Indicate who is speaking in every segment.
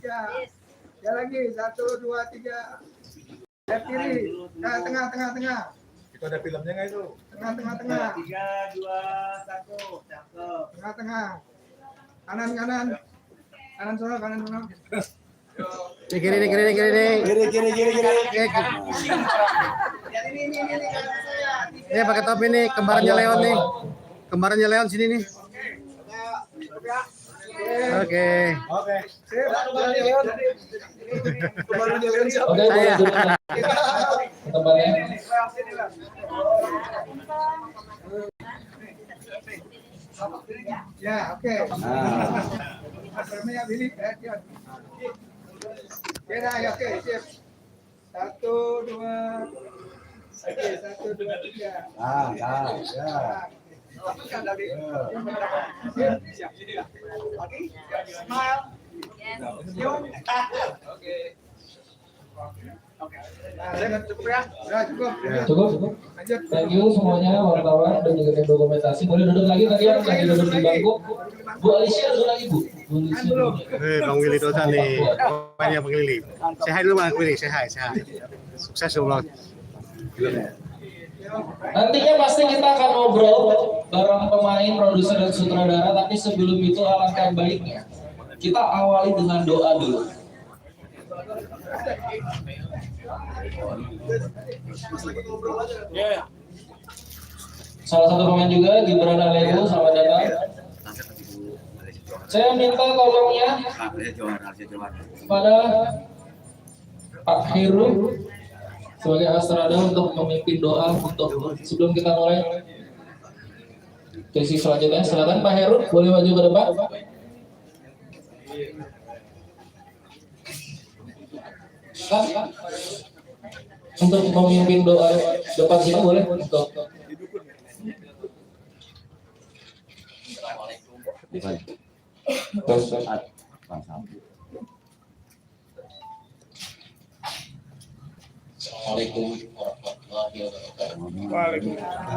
Speaker 1: 3. Ya lagi 1, 2, 3. Lihat kiri. Nah, tengah.
Speaker 2: Itu ada filmnya nggak itu?
Speaker 1: Tengah.
Speaker 3: 3, 2, 1. Cakep.
Speaker 1: Tengah. Kanan. Kanan sono.
Speaker 4: Kiri. Ini pakai topi nih, kembarannya Leon sini nih. Oke.
Speaker 1: Kembarannya Leon siapa?
Speaker 4: Saya.
Speaker 1: Ya, oke. Namanya Billy. Oke, sip. 1, 2. Oke, 1, 2, 3.
Speaker 2: Ya.
Speaker 1: Siap. Oke. Smile. Senyum. Oke. Cukup ya? Cukup. Lanjut.
Speaker 5: Thank you semuanya wartawan dan juga tim dokumentasi. Boleh duduk lagi tadi yang lagi duduk di bangku. Bu Alicia duduk lagi Bu.
Speaker 4: Bang Willy Dosa nih. Banyak Bang Willy. Say hi dulu Bang Willy, say hi. Sukses vlog.
Speaker 5: Nantinya pasti kita akan ngobrol bareng pemain, produser dan sutradara. Tapi sebelum itu alangkah baiknya kita awali dengan doa dulu. Salah satu pemain juga Gibran Alego, selamat datang. Saya minta tolongnya kepada Pak Heru sebagai Astrada untuk memimpin doa untuk sebelum kita mulai sesi selanjutnya. Silakan Pak Heru, boleh maju ke depan. Untuk memimpin doa depan sini boleh untuk Assalamualaikum warahmatullahi wabarakatuh.
Speaker 1: Waalaikumsalam.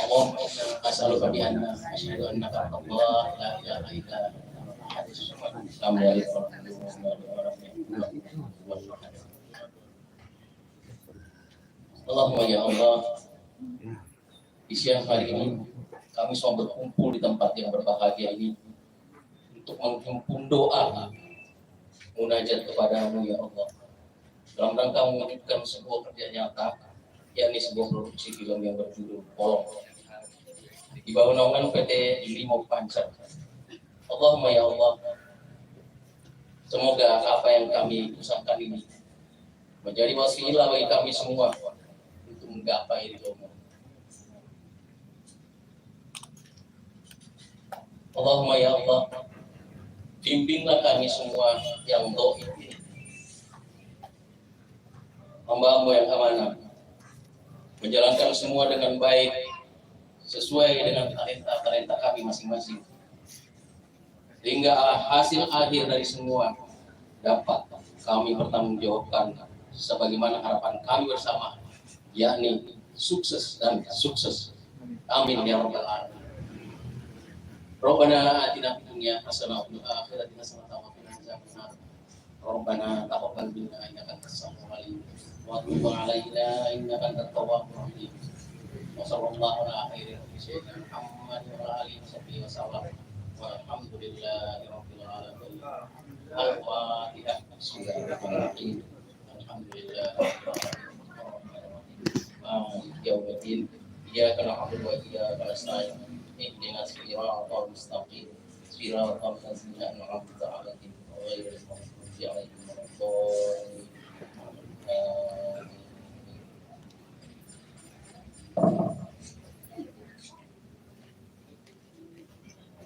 Speaker 5: Allah as'aluka bi anna asyhadu annaka Allah la ilaha illa Allahumma ya Allah, di siang hari ini kami semua berkumpul di tempat yang berbahagia ini untuk menghimpun doa munajat kepadamu ya Allah dalam rangka mewujudkan sebuah kerja nyata, yakni sebuah produksi film yang berjudul Polong di bawah naungan PT Limo Panca. Allahumma ya Allah, semoga apa yang kami usahakan ini menjadi wasilah bagi kami semua untuk menggapai ridhomu. Allahumma ya Allah, bimbinglah kami semua yang dhaif ini, hamba-Mu yang amanah, menjalankan semua dengan baik sesuai dengan talenta kami masing-masing, sehingga hasil akhir dari semua dapat kami bertanggungjawabkan sebagaimana harapan kami bersama, yakni sukses dan sukses. Amin ya rabbal alamin. Rabbana atina fid dunya hasanah wa fil akhirati hasanah wa qina adzabannar. Rabbana taqabbal minna innaka antas samiul alim wa tub 'alaina innaka antat tawwabur rahim. Wa sallallahu ala khairil sayyidina Muhammad wa ala alihi wa sallam. Walhamdulillahi rabbil alamin. Al-Fatihah. Bismillahirrahmanirrahim. Alhamdulillah. Yaumiddin. Iyyaka na'budu wa iyyaka nasta'in. Ihdinas siratal mustaqim. Siratal ladzina an'amta 'alaihim ghairil maghdubi 'alaihim waladdallin.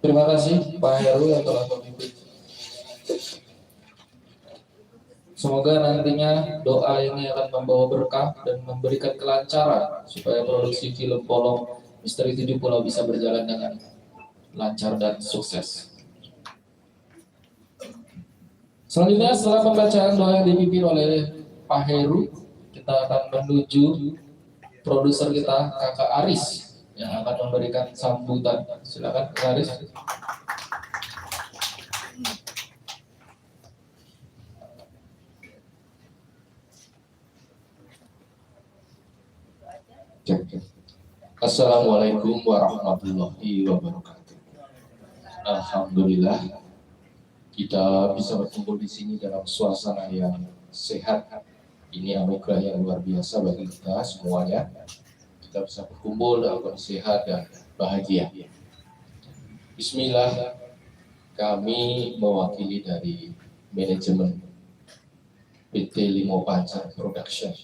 Speaker 5: Terima kasih Pak Heru yang telah memimpin. Semoga nantinya doa ini akan membawa berkah dan memberikan kelancaran supaya produksi film Polong Misteri 7 Pulau bisa berjalan dengan lancar dan sukses. Selanjutnya setelah pembacaan doa yang dipimpin oleh Pak Heru, kita akan menuju produser kita Kakak Aris yang akan memberikan sambutan. Silakan Kakak Aris. Assalamualaikum warahmatullahi wabarakatuh. Alhamdulillah kita bisa berkumpul di sini dalam suasana yang sehat. Ini anugerah yang luar biasa bagi kita semuanya. Kita bisa berkumpul dalam kondisi sehat dan bahagia. Bismillah, kami mewakili dari manajemen PT Limo Panca Production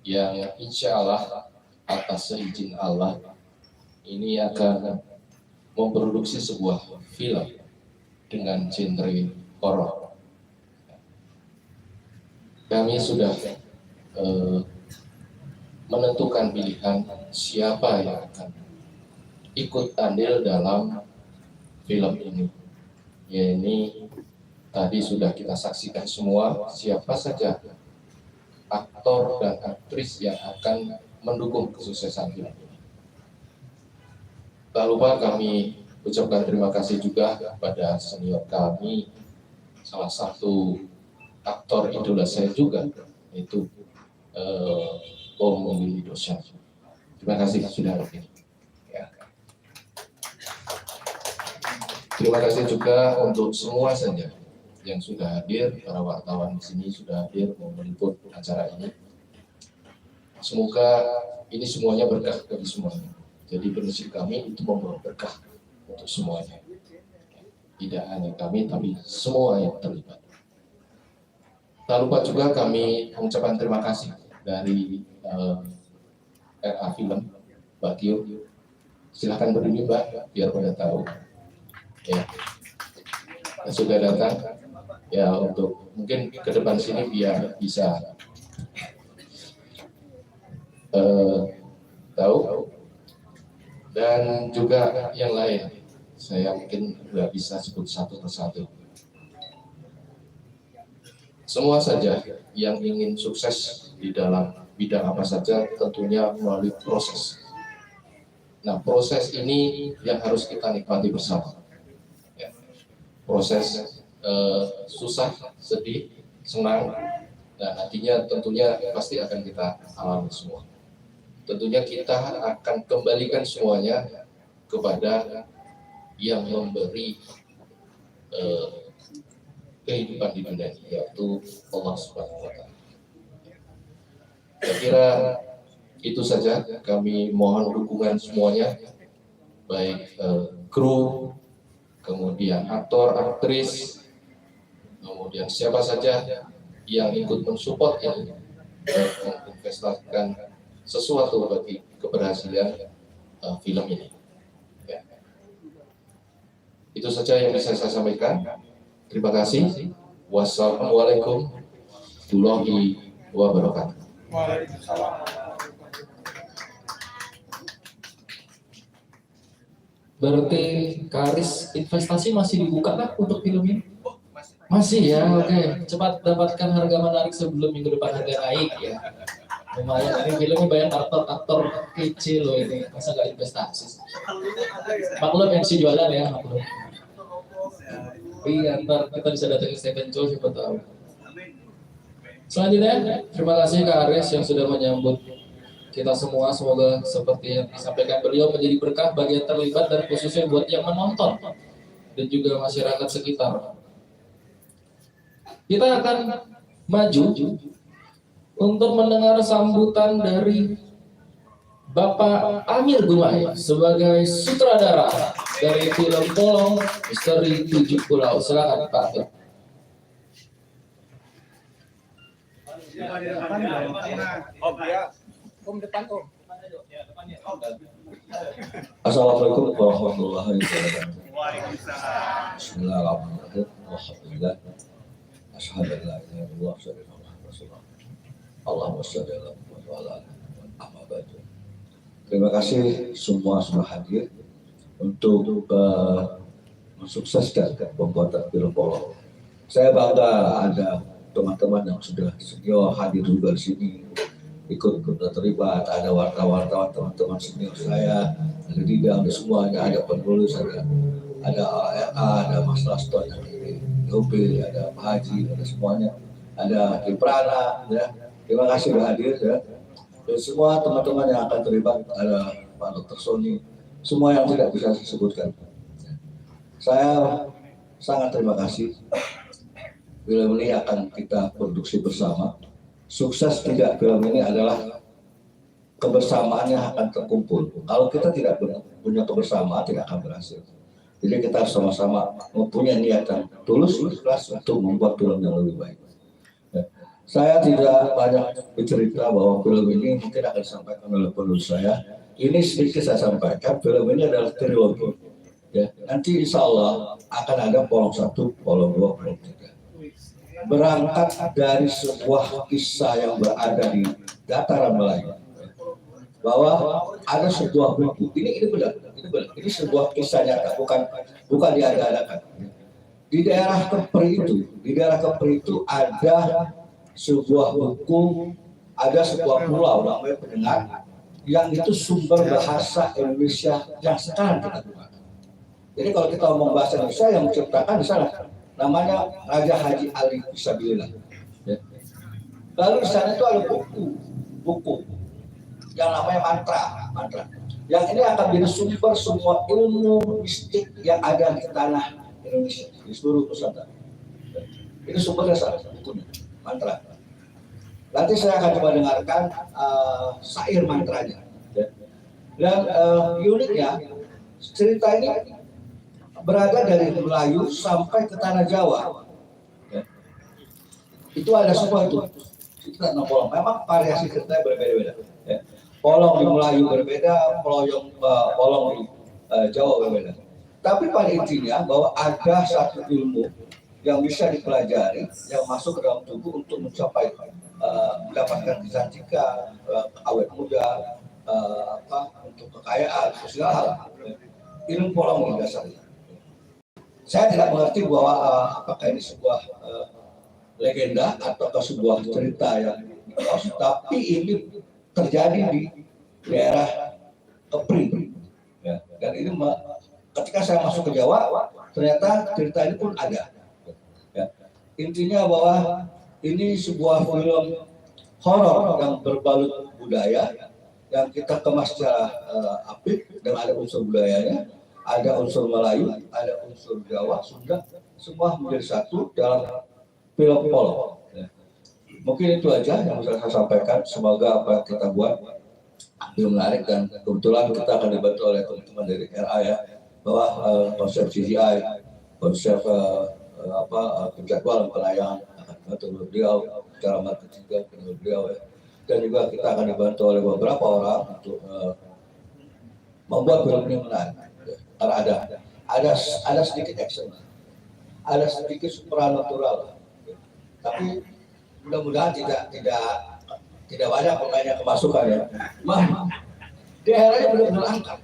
Speaker 5: yang insya Allah atas seizin Allah ini akan memproduksi sebuah film dengan genre horor. Kami sudah menentukan pilihan siapa yang akan ikut andil dalam film ini. Ya, ini tadi sudah kita saksikan semua siapa saja aktor dan aktris yang akan mendukung kesuksesan film ini. Tak lupa kami ucapkan terima kasih juga kepada senior kami, salah satu aktor idola saya juga, yaitu Om Willy Dosan. Terima kasih sudah hadir. Ya. Terima kasih juga untuk semua saja yang sudah hadir, para wartawan di sini sudah hadir mau meliput acara ini. Semoga ini semuanya berkah bagi semuanya. Jadi prinsip kami itu membawa berkah untuk semuanya. Tidak hanya kami, tapi semua yang terlibat. Tak lupa juga kami mengucapkan terima kasih dari RA Film, Mbak Kio. Silahkan berdiri Mbak, biar pada tahu. Ya, sudah datang. Ya, untuk mungkin ke depan sini biar bisa tahu, dan juga yang lain. Saya mungkin nggak bisa sebut satu persatu. Semua saja yang ingin sukses di dalam bidang apa saja tentunya melalui proses. Nah, proses ini yang harus kita nikmati bersama. Ya. Proses susah, sedih, senang, dan nantinya tentunya pasti akan kita alami semua. Tentunya kita akan kembalikan semuanya kepada yang memberi kehidupan di dunia ini, yaitu Allah Subhanahu wa Ta'ala. Saya kira itu saja. Kami mohon dukungan semuanya, baik kru, kemudian aktor, aktris, kemudian siapa saja yang ikut mensupport ini, menginvestasikan sesuatu bagi keberhasilan film ini. Ya. Itu saja yang bisa saya sampaikan. Terima kasih. Wassalamualaikum warahmatullahi wabarakatuh. Berarti Karis investasi masih dibuka kah untuk film ini? Masih ya, oke. Cepat dapatkan harga menarik sebelum minggu depan harga naik ya. Lumayan, ini filmnya banyak aktor kecil loh ini, masa nggak investasi? Maklum MC jualan ya, maklum. Iya, ntar kita bisa datang ke Stephen Chow, siapa tahu. Selanjutnya, terima kasih Kak Aris yang sudah menyambut kita semua. Semoga seperti yang disampaikan beliau menjadi berkah bagi yang terlibat dan khususnya buat yang menonton dan juga masyarakat sekitar. Kita akan maju untuk mendengar sambutan dari Bapak Amir Gumai sebagai sutradara dari film Polong Misteri 7 Pulau. Silakan Pak Amir.
Speaker 6: Assalamualaikum warahmatullahi wabarakatuh. Bismillahirrahmanirrahim. Alhamdulillah. Asyhadu an la ilaha illallah wa asyhadu anna Muhammadan rasulullah. Allahumma shalli ala Muhammad wa ala ali Muhammad. Amma ba'du. Terima kasih semua sudah hadir untuk mensukseskan pembuatan film Polong. Saya bangga ada teman-teman yang sudah senior hadir juga di sini, ikut terlibat. Ada wartawan teman-teman senior saya, ada Dida, ada semuanya, ada penulis, ada ada Mas Laston, ada Yobe, ada Pak Haji, ada semuanya, ada Kiprana, ya. Terima kasih sudah hadir, ya. Dan semua teman-teman yang akan terlibat, ada Pak Dr. Sony, semua yang tidak bisa saya sebutkan. Saya sangat terima kasih. Film ini akan kita produksi bersama. Sukses tidak film ini adalah kebersamaannya akan terkumpul. Kalau kita tidak punya kebersamaan, tidak akan berhasil. Jadi kita sama-sama mempunyai niat yang tulus, ikhlas untuk membuat film yang lebih baik. Ya. Saya tidak banyak bercerita bahwa film ini mungkin akan disampaikan oleh penulis saya. Ini sedikit saya sampaikan, film ini adalah trilogi. Ya. Nanti insya Allah akan ada polong 1, polong 2, polong 3. Berangkat dari sebuah kisah yang berada di dataran Melayu, bahwa ada sebuah buku, ini benar, ini sebuah kisah nyata, bukan diada-adakan. Di daerah Kepri itu ada sebuah buku, ada sebuah pulau namanya Pendengar, yang itu sumber bahasa Indonesia yang sekarang kita gunakan. Jadi kalau kita ngomong bahasa Indonesia, yang menciptakan di sana namanya Raja Haji Ali Fisabilillah. Ya. Lalu di sana itu ada buku yang namanya mantra. Yang ini akan menjadi sumber semua ilmu mistik yang ada di tanah Indonesia, di seluruh Nusantara. Ya. Ini sumbernya salah bukunya, mantra. Nanti saya akan coba dengarkan syair mantranya. Ya. Dan uniknya cerita ini berada dari Melayu sampai ke tanah Jawa. Ya. Itu ada semua itu. Kita polong. Memang variasi ceritanya berbeda-beda. Ya. Polong di Melayu berbeda, polong di Jawa berbeda. Tapi pada intinya bahwa ada satu ilmu yang bisa dipelajari, yang masuk ke dalam tubuh untuk mencapai mendapatkan kecantikan, awet muda, untuk kekayaan, segala hal. Ilmu polong ini dasarnya. Saya tidak mengerti bahwa apakah ini sebuah legenda atau sebuah cerita yang mitos, tapi ini terjadi di daerah Kepri. Ya. Dan ini ketika saya masuk ke Jawa, ternyata cerita ini pun ada. Ya. Intinya bahwa ini sebuah film horor yang berbalut budaya, yang kita kemas secara apik dan ada unsur budayanya. Ada unsur Melayu, ada unsur Jawa, Sunda, semua menjadi satu dalam film polong. Ya. Mungkin itu aja yang bisa saya sampaikan. Semoga apa yang kita buat menarik, dan kebetulan kita akan dibantu oleh teman-teman dari RA, ya, bahwa konsep CGI, konsep penjadwalan penayangan akan dibantu oleh beliau, cara marketing juga oleh beliau, ya. Dan juga kita akan dibantu oleh beberapa orang untuk membuat film ini menarik. Karena ada sedikit action, ada sedikit supernatural, tapi mudah-mudahan tidak banyak pemainnya kemasukan, ya. Daerahnya benar-benar angkat,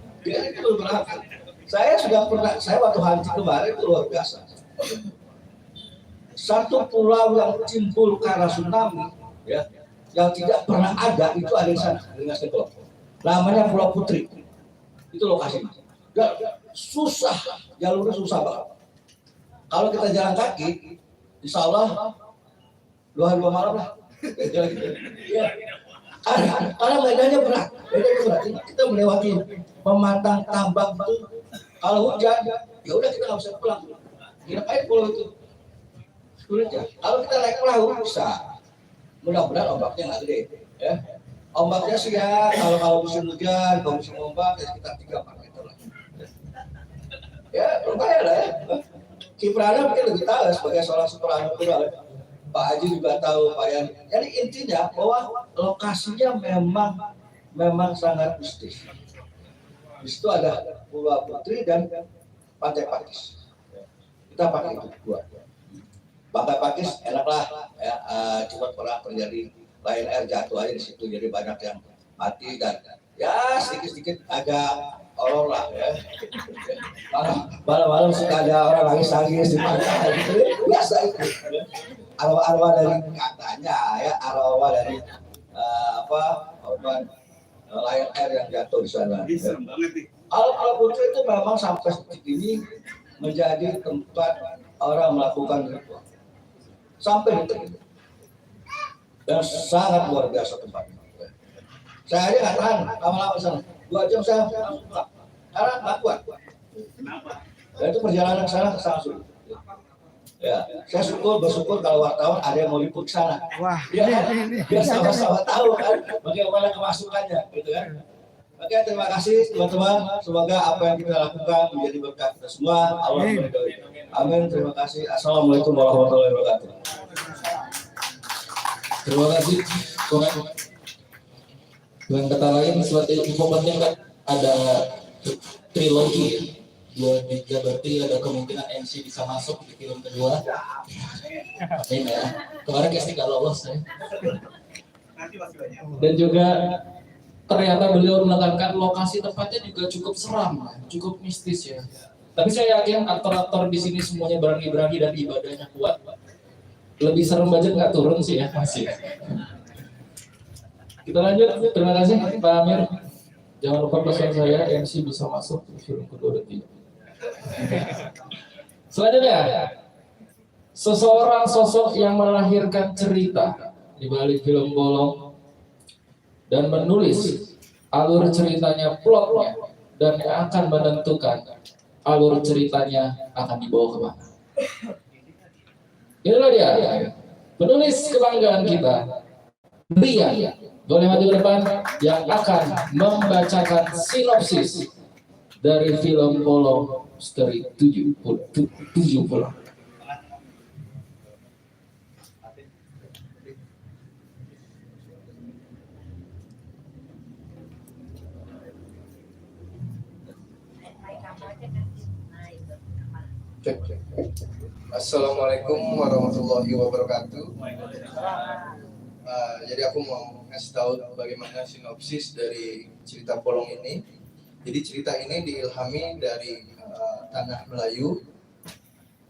Speaker 6: Saya waktu haji kemarin itu luar biasa. Satu pulau yang timbul karena tsunami, ya, yang tidak pernah ada, itu ada di sana, dengan sekelop. Namanya Pulau Putri, itu lokasinya. Susah, jalurnya susah banget. Kalau kita jalan kaki, insya Allah 2 hari 2 malam lah. Ya. Karena medannya berat. Kita melewati pematang tambak itu. Kalau hujan, ya udah kita nggak bisa pulang. Nginep aja pulau itu. Sulitnya. Kalau kita naik perahu bisa. Mudah-mudahan ombaknya nggak gede. Ya. Ombaknya sih ya, kalau musim hujan, kalau musim ombak, ya sekitar 3-4 meter lah. Ya, lumayan lah, ya. Kiprana mungkin lebih tahu sebagai seorang supernatural. Pak Haji juga tahu, Pak Yani. Jadi intinya bahwa lokasinya memang sangat mistis. Di situ ada Pulau Putri dan Pantai Pakis. Kita pakai itu dua. Pantai Pakis enaklah, ya, cuma pernah terjadi Lion Air jatuh aja di situ, jadi banyak yang mati dan ya sedikit-sedikit agak Orang lah ya. Malam-malam suka ada orang nangis-nangis di pantai gitu. Biasa itu. Arwah-arwah dari katanya ya, arwah dari korban Lion Air yang jatuh di sana.
Speaker 3: Serem banget nih.
Speaker 6: Alam Putri itu memang sampai detik ini menjadi tempat orang melakukan ritual. Sampai detik ini. Dan sangat luar biasa tempatnya. Saya aja nggak tahan lama-lama di sana. 2 jam saya langsung pulang. Karena nggak kuat.
Speaker 3: Kenapa?
Speaker 6: Dan itu perjalanan ke sana sangat sulit. Ya, saya bersyukur kalau wartawan ada yang mau liput ke sana.
Speaker 4: Wah,
Speaker 6: Ya, biar sama-sama tahu kan bagaimana kemasukannya, gitu kan. Oke, terima kasih teman-teman. Semoga apa yang kita lakukan menjadi berkah kita semua. Allah meridhoi. Amin. Terima kasih. Assalamualaikum warahmatullahi wabarakatuh.
Speaker 7: Terima kasih, Tuhan. Dengan kata lain, seperti info penting kan ada trilogi. 2-3 berarti ada kemungkinan MC bisa masuk di film kedua. Amin ya. Kemarin casting gak lolos ya.
Speaker 3: Nanti masih banyak.
Speaker 7: Dan juga ternyata beliau menekankan lokasi tempatnya juga cukup seram, cukup mistis ya. Tapi saya yakin aktor-aktor di sini semuanya berani-berani dan ibadahnya kuat. Lebih serem budget nggak turun sih ya masih. Kita lanjut. Terima kasih Pak Amir. Jangan lupa pesan saya MC bisa masuk di film kedua dan 3. Selanjutnya, seseorang sosok yang melahirkan cerita di balik film bolong dan menulis alur ceritanya, plotnya, dan yang akan menentukan alur ceritanya akan dibawa kemana. Inilah dia, penulis kebanggaan kita, Rian. Boleh maju ke depan, yang akan membacakan sinopsis dari film bolong Misteri 7 Pulau.
Speaker 1: Assalamualaikum warahmatullahi wabarakatuh. Jadi aku mau ngasih tahu bagaimana sinopsis dari cerita Polong ini. Jadi cerita ini diilhami dari tanah Melayu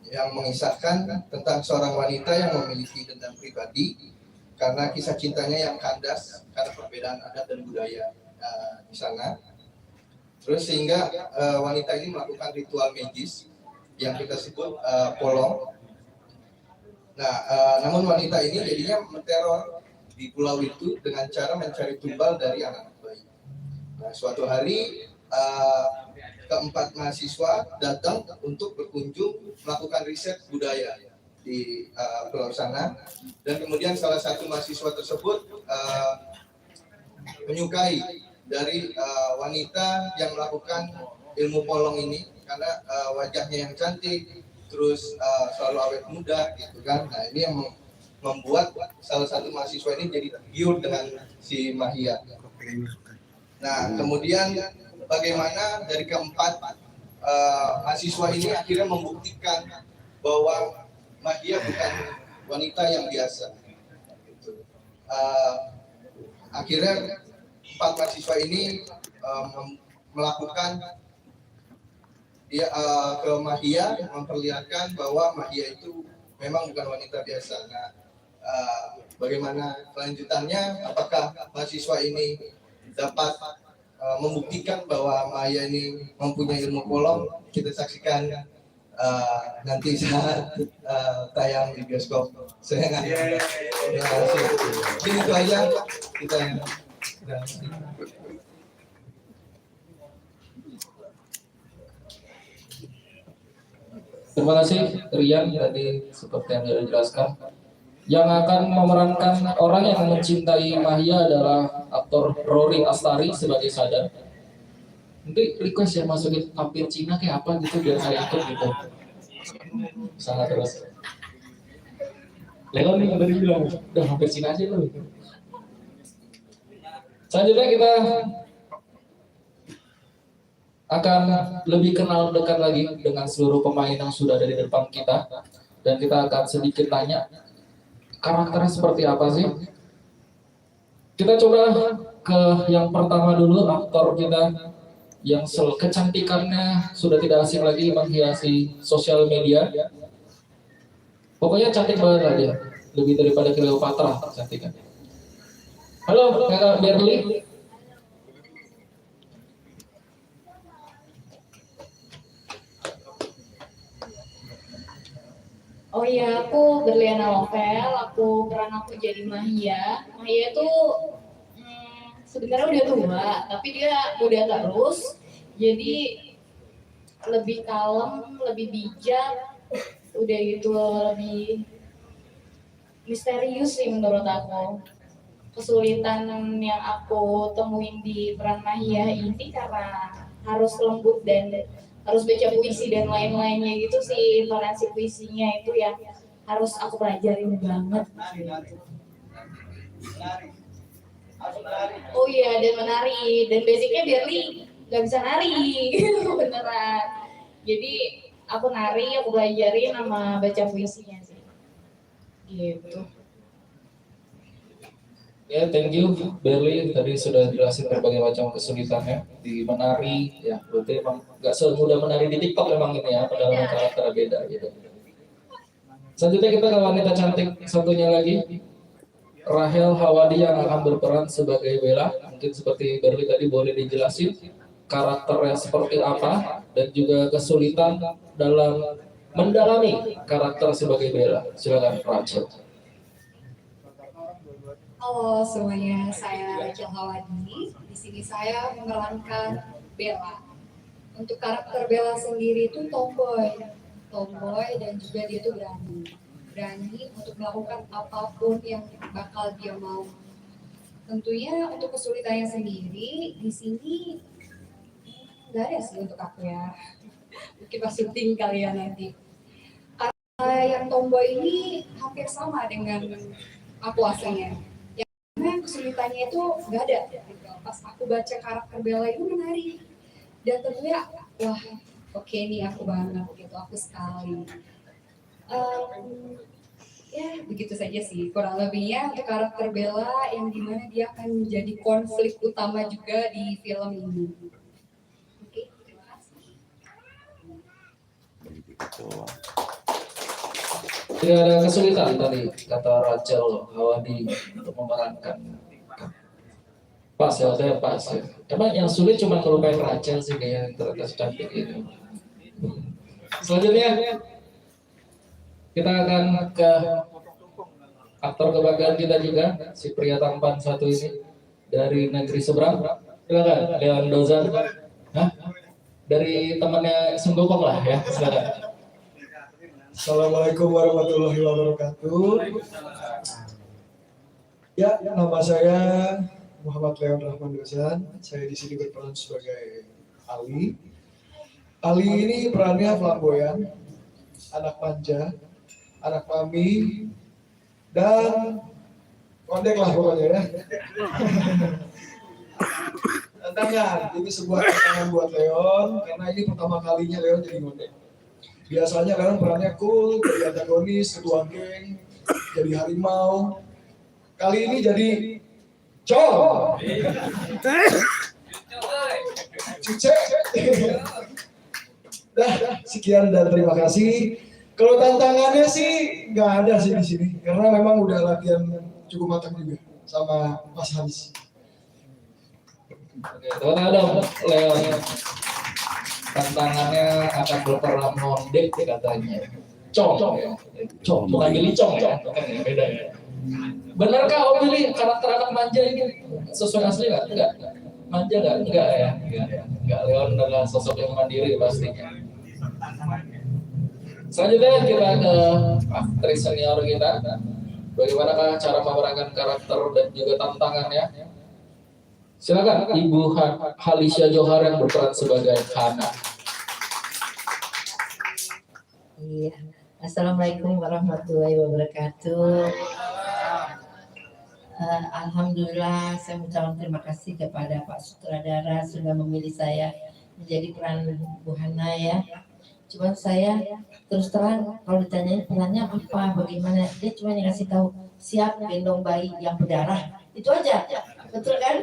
Speaker 1: yang mengisahkan tentang seorang wanita yang memiliki dendam pribadi karena kisah cintanya yang kandas karena perbedaan adat dan budaya di sana. Terus sehingga wanita ini melakukan ritual magis yang kita sebut polong. Nah, namun wanita ini jadinya menteror di pulau itu dengan cara mencari tumbal dari anak bayi. Nah, suatu hari keempat mahasiswa datang untuk berkunjung melakukan riset budaya di pulau sana, dan kemudian salah satu mahasiswa tersebut menyukai dari wanita yang melakukan ilmu polong ini karena wajahnya yang cantik, terus selalu awet muda gitu kan. Nah, ini yang membuat salah satu mahasiswa ini jadi tergiur dengan si Mahia. Nah, kemudian bagaimana dari keempat mahasiswa ini akhirnya membuktikan bahwa Mahia bukan wanita yang biasa. Akhirnya 4 mahasiswa ini melakukan ke Mahia, memperlihatkan bahwa Mahia itu memang bukan wanita biasa. Nah, bagaimana kelanjutannya? Apakah mahasiswa ini dapat membuktikan bahwa Mahia ini mempunyai ilmu polong? Kita saksikan nanti saat tayang di bioskop. Saya nggak. Jadi itu aja kita.
Speaker 7: Terima kasih Rian, tadi seperti yang sudah dijelaskan. Yang akan memerankan orang yang mencintai Mahia adalah aktor Rory Astari sebagai Sadar. Nanti request ya masukin vampir Cina kayak apa gitu biar saya ikut gitu. Sangat terus. Leon nih tadi bilang, udah vampir Cina aja loh. Selanjutnya kita akan lebih kenal dekat lagi dengan seluruh pemain yang sudah ada di depan kita, dan kita akan sedikit tanya karakternya seperti apa sih. Kita coba ke yang pertama dulu, aktor kita yang kecantikannya sudah tidak asing lagi menghiasi sosial media. Pokoknya cantik banget lah dia, lebih daripada Cleopatra cantiknya. Halo Kakak Berli.
Speaker 8: Oh iya, aku Berliana Novel, aku jadi Mahia. Mahia itu sebenarnya udah tua, tapi dia muda terus. Jadi lebih kalem, lebih bijak, udah gitu lebih misterius sih menurut aku. Kesulitan yang aku temuin di peran Mahia ini karena harus lembut dan harus baca puisi dan lain-lainnya gitu sih. Intonasi puisinya itu yang harus aku pelajarin banget gitu. Oh iya, dan menari, dan basicnya Berli nggak bisa nari gitu beneran. Jadi aku nari, aku pelajarin sama baca puisinya sih gitu.
Speaker 7: Ya, thank you Berli, tadi sudah jelasin berbagai macam kesulitannya di menari. Ya, berarti emang nggak semudah menari di TikTok memang ini ya, pendalaman karakter beda gitu. Selanjutnya kita ke wanita cantik satunya lagi, Rahel Hawadi yang akan berperan sebagai Bella. Mungkin seperti Berli tadi boleh dijelasin karakternya seperti apa dan juga kesulitan dalam mendalami karakter sebagai Bella. Silakan Rachel.
Speaker 9: Halo semuanya, saya Rachel Hawadi. Di sini saya memerankan Bella. Untuk karakter Bella sendiri itu tomboy dan juga dia tuh berani untuk melakukan apapun yang bakal dia mau. Tentunya untuk kesulitannya sendiri di sini nggak ada sih untuk aku ya. Mungkin pas syuting kali ya nanti. Karena yang tomboy ini hampir sama dengan aku aslinya. Yang kesulitannya itu nggak ada. Pas aku baca karakter Bella itu menarik. Dan tentunya wah oke nih aku banget gitu, aku sekali. Ya begitu saja sih kurang lebihnya untuk karakter Bella yang dimana dia akan menjadi konflik utama juga di film ini. Oke, terima kasih.
Speaker 7: Tidak ada kesulitan tadi kata Rachel Hawadi untuk memerankan. Pas ya, saya pas ya. Emang yang sulit cuma ngelupain Rachel sih kayaknya ternyata cantik itu. Selanjutnya kita akan ke aktor kebanggaan kita juga, si pria tampan satu ini dari negeri seberang. Silakan Leon Dozan. Hah? Dari temannya Sunggokong lah ya, silakan.
Speaker 10: Assalamualaikum warahmatullahi wabarakatuh. Ya, nama saya Muhammad Leon Rahman Dozan. Saya di sini berperan sebagai Ali. Ali ini perannya flamboyan, anak manja, anak mami, dan kondek lah pokoknya ya. Tantangan, ini sebuah tantangan buat Leon karena ini pertama kalinya Leon jadi kondek. Biasanya Leon perannya cool, jadi antagonis, ketua geng, jadi harimau. Kali ini jadi Col. Cuce. Dah, sekian dan terima kasih. Kalau tantangannya sih nggak ada sih di sini, karena memang udah latihan cukup matang juga sama Mas Hans.
Speaker 7: Oke, teman-teman Leon. Tantangannya akan berperan mondek katanya. Cong ya. Cong, bukan Billy Cong ya. Kan ya, beda ya. Benarkah Om Billy karakter anak manja ini sesuai asli nggak? Enggak. Manja nggak? Enggak ya. Enggak. Leon adalah sosok yang mandiri pastinya. Selanjutnya kita ke aktris senior kita. Bagaimanakah cara memerankan karakter dan juga tantangannya? Silakan Ibu Halisha Johar yang berperan sebagai Hana.
Speaker 11: Iya. Assalamualaikum warahmatullahi wabarakatuh. Alhamdulillah saya mengucapkan terima kasih kepada Pak Sutradara sudah memilih saya menjadi peran Bu Hana ya. Cuman saya terus terang kalau ditanyain perannya apa, bagaimana, dia cuma ngasih tahu siap gendong bayi yang berdarah, itu aja. betul kan?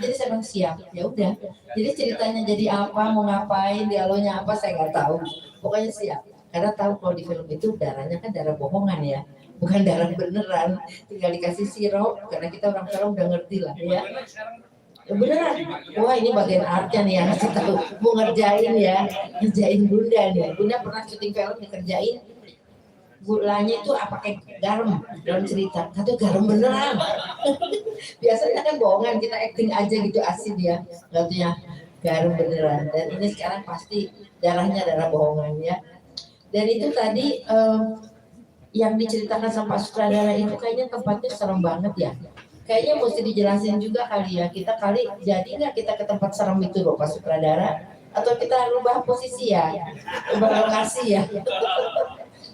Speaker 11: Jadi saya bilang siap, ya udah. Jadi ceritanya jadi apa, mau ngapain, dialognya apa saya nggak tahu. Pokoknya siap. Karena tahu kalau di film itu darahnya kan darah bohongan ya, bukan darah beneran. Tinggal dikasih sirup, karena kita orang film udah ngerti lah ya. Ya beneran, wah ini bagian artnya nih yang ngasih tahu. Mau ngerjain ya, ngerjain Bunda nih. Bunda pernah syuting film dikerjain gulanya itu apa kayak garam dalam cerita, kata garam beneran. Biasanya kan bohongan, kita acting aja gitu asin ya, katanya garam beneran. Dan ini sekarang pasti darahnya darah bohongan ya. Dan itu tadi yang diceritakan sama sutradara itu kayaknya tempatnya serem banget ya. Kayaknya mesti dijelasin juga kali ya, kita kali jadi nggak kita ke tempat serem itu loh Pak Sutradara, atau kita rubah posisi ya, rubah lokasi ya.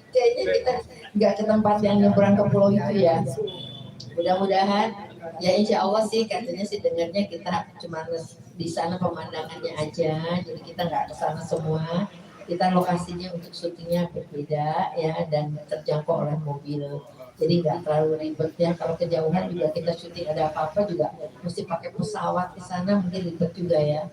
Speaker 11: Kayaknya kita nggak ke tempat yang nyebrang ke pulau itu ya. Mudah-mudahan ya insya Allah sih katanya sih dengarnya kita cuma di sana pemandangannya aja, jadi kita nggak ke sana semua. Kita lokasinya untuk syutingnya berbeda ya dan terjangkau oleh mobil. Jadi nggak terlalu ribet ya. Kalau kejauhan juga kita syuting ada apa-apa juga mesti pakai pesawat di sana, mungkin ribet juga ya.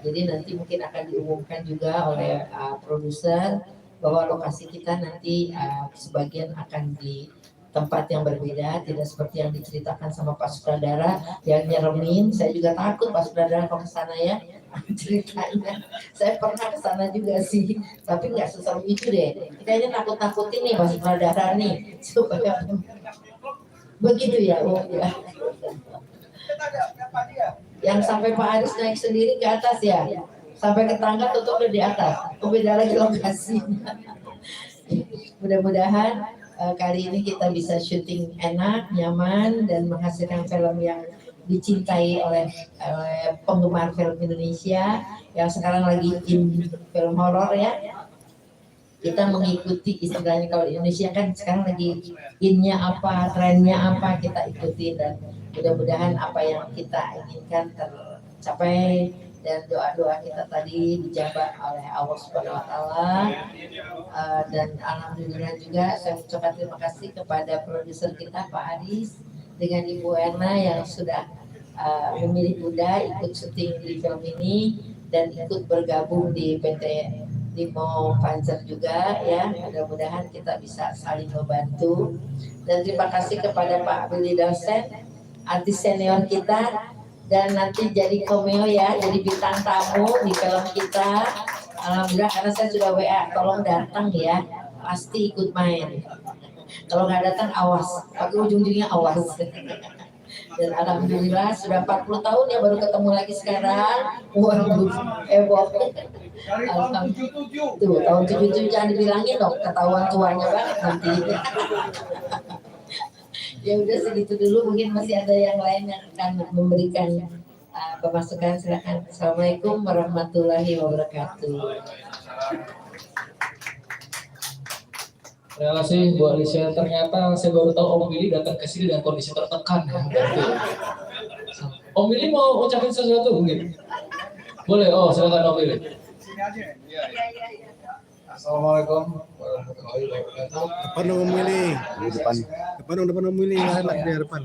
Speaker 11: Jadi nanti mungkin akan diumumkan juga oleh produser bahwa lokasi kita nanti sebagian akan di tempat yang berbeda, tidak seperti yang diceritakan sama Pak Sutradara yang nyeremin. Saya juga takut Pak Sutradara kalau ke sana ya ceritanya. Saya pernah ke sana juga sih, tapi nggak seserem itu deh. Kayaknya takut-takutin nih Pak Sutradara nih supaya begitu ya. Oh ya. Yang sampai Pak Aris naik sendiri ke atas ya. Sampai ke tangga tutup di atas, beda lagi lokasinya. Mudah-mudahan kali ini kita bisa syuting enak, nyaman, dan menghasilkan film yang dicintai oleh penggemar film Indonesia yang sekarang lagi in film horor ya. Kita mengikuti istilahnya, kalau di Indonesia kan sekarang lagi innya apa, trennya apa, kita ikuti, dan mudah-mudahan apa yang kita inginkan tercapai. Dan doa-doa kita tadi dijawab oleh Allah Subhanahu Wa Taala. Dan alhamdulillah juga saya ucapkan terima kasih kepada produser kita Pak Aris dengan Ibu Erna yang sudah memilih Bunda ikut syuting di film ini dan ikut bergabung di PT Limo Panzer juga ya. Mudah-mudahan kita bisa saling membantu. Dan terima kasih kepada Pak Billy Dosen, artis senior kita, dan nanti jadi cameo ya, jadi bintang tamu di film kita. Alhamdulillah, karena saya sudah WA, tolong datang ya, pasti ikut main. Kalau nggak datang awas, pakai ujung-ujungnya awas. Dan alhamdulillah sudah 40 tahun ya baru ketemu lagi sekarang. Waduh, heboh. Tuh, tahun 77 jangan dibilangin dong, ketahuan tuanya banget nanti. Ya udah segitu dulu, mungkin masih ada yang lain yang akan memberikan pemasukan. Silakan. Assalamualaikum warahmatullahi wabarakatuh.
Speaker 7: Terima kasih Bu Alicia. Ternyata saya baru tahu Om Billy datang ke sini dengan kondisi tertekan ya. Om Billy mau ucapin sesuatu mungkin? Boleh. Oh, silakan Om Billy.
Speaker 3: Sini aja. Iya.
Speaker 10: Assalamualaikum warahmatullahi wabarakatuh.
Speaker 4: Depan dong memilih. Depan memilih anak di depan.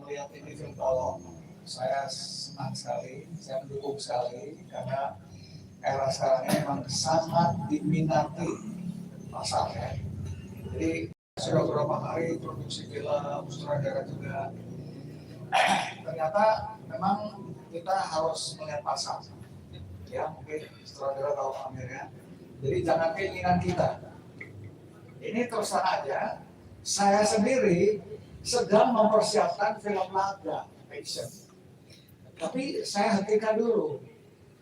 Speaker 10: Melihat ini film tolong, saya senang sekali, saya mendukung sekali karena era sekarang ini memang sangat diminati pasarnya. Jadi sudah beberapa kali produksi film, sutradara juga. Ternyata memang kita harus melihat pasar. Ya mungkin sutradara tahu pamernya. Jadi jangan keinginan kita. Ini terus terang aja, saya sendiri sedang mempersiapkan film laga action. Tapi saya hentikan dulu,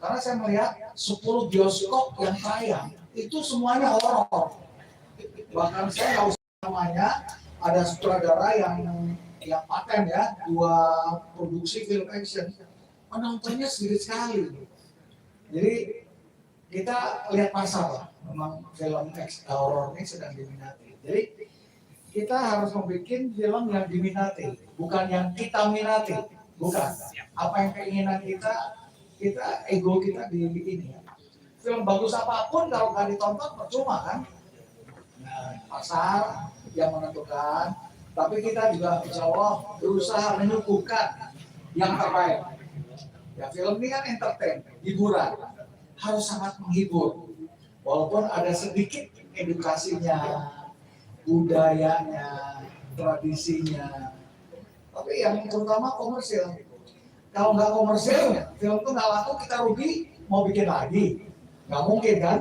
Speaker 10: karena saya melihat 10 bioskop yang tayang itu semuanya horor. Bahkan saya nggak usah namanya, ada sutradara yang paten ya, 2 produksi film action, penontonnya sedikit sekali. Jadi kita lihat pasar lah, memang film horor ini sedang diminati. Jadi kita harus membuat film yang diminati, bukan yang kita minati, bukan. Apa yang keinginan kita ego kita di ini. Film bagus apapun kalau nggak ditonton percuma kan. Nah, pasar yang menentukan, tapi kita juga insya Allah berusaha menyuguhkan
Speaker 12: yang terbaik. Ya film ini kan entertain, hiburan, harus sangat menghibur. Walaupun ada sedikit edukasinya, budayanya, tradisinya, tapi yang terutama komersil. Kalau nggak komersil, film itu nggak laku, kita rugi, mau bikin lagi, nggak mungkin kan?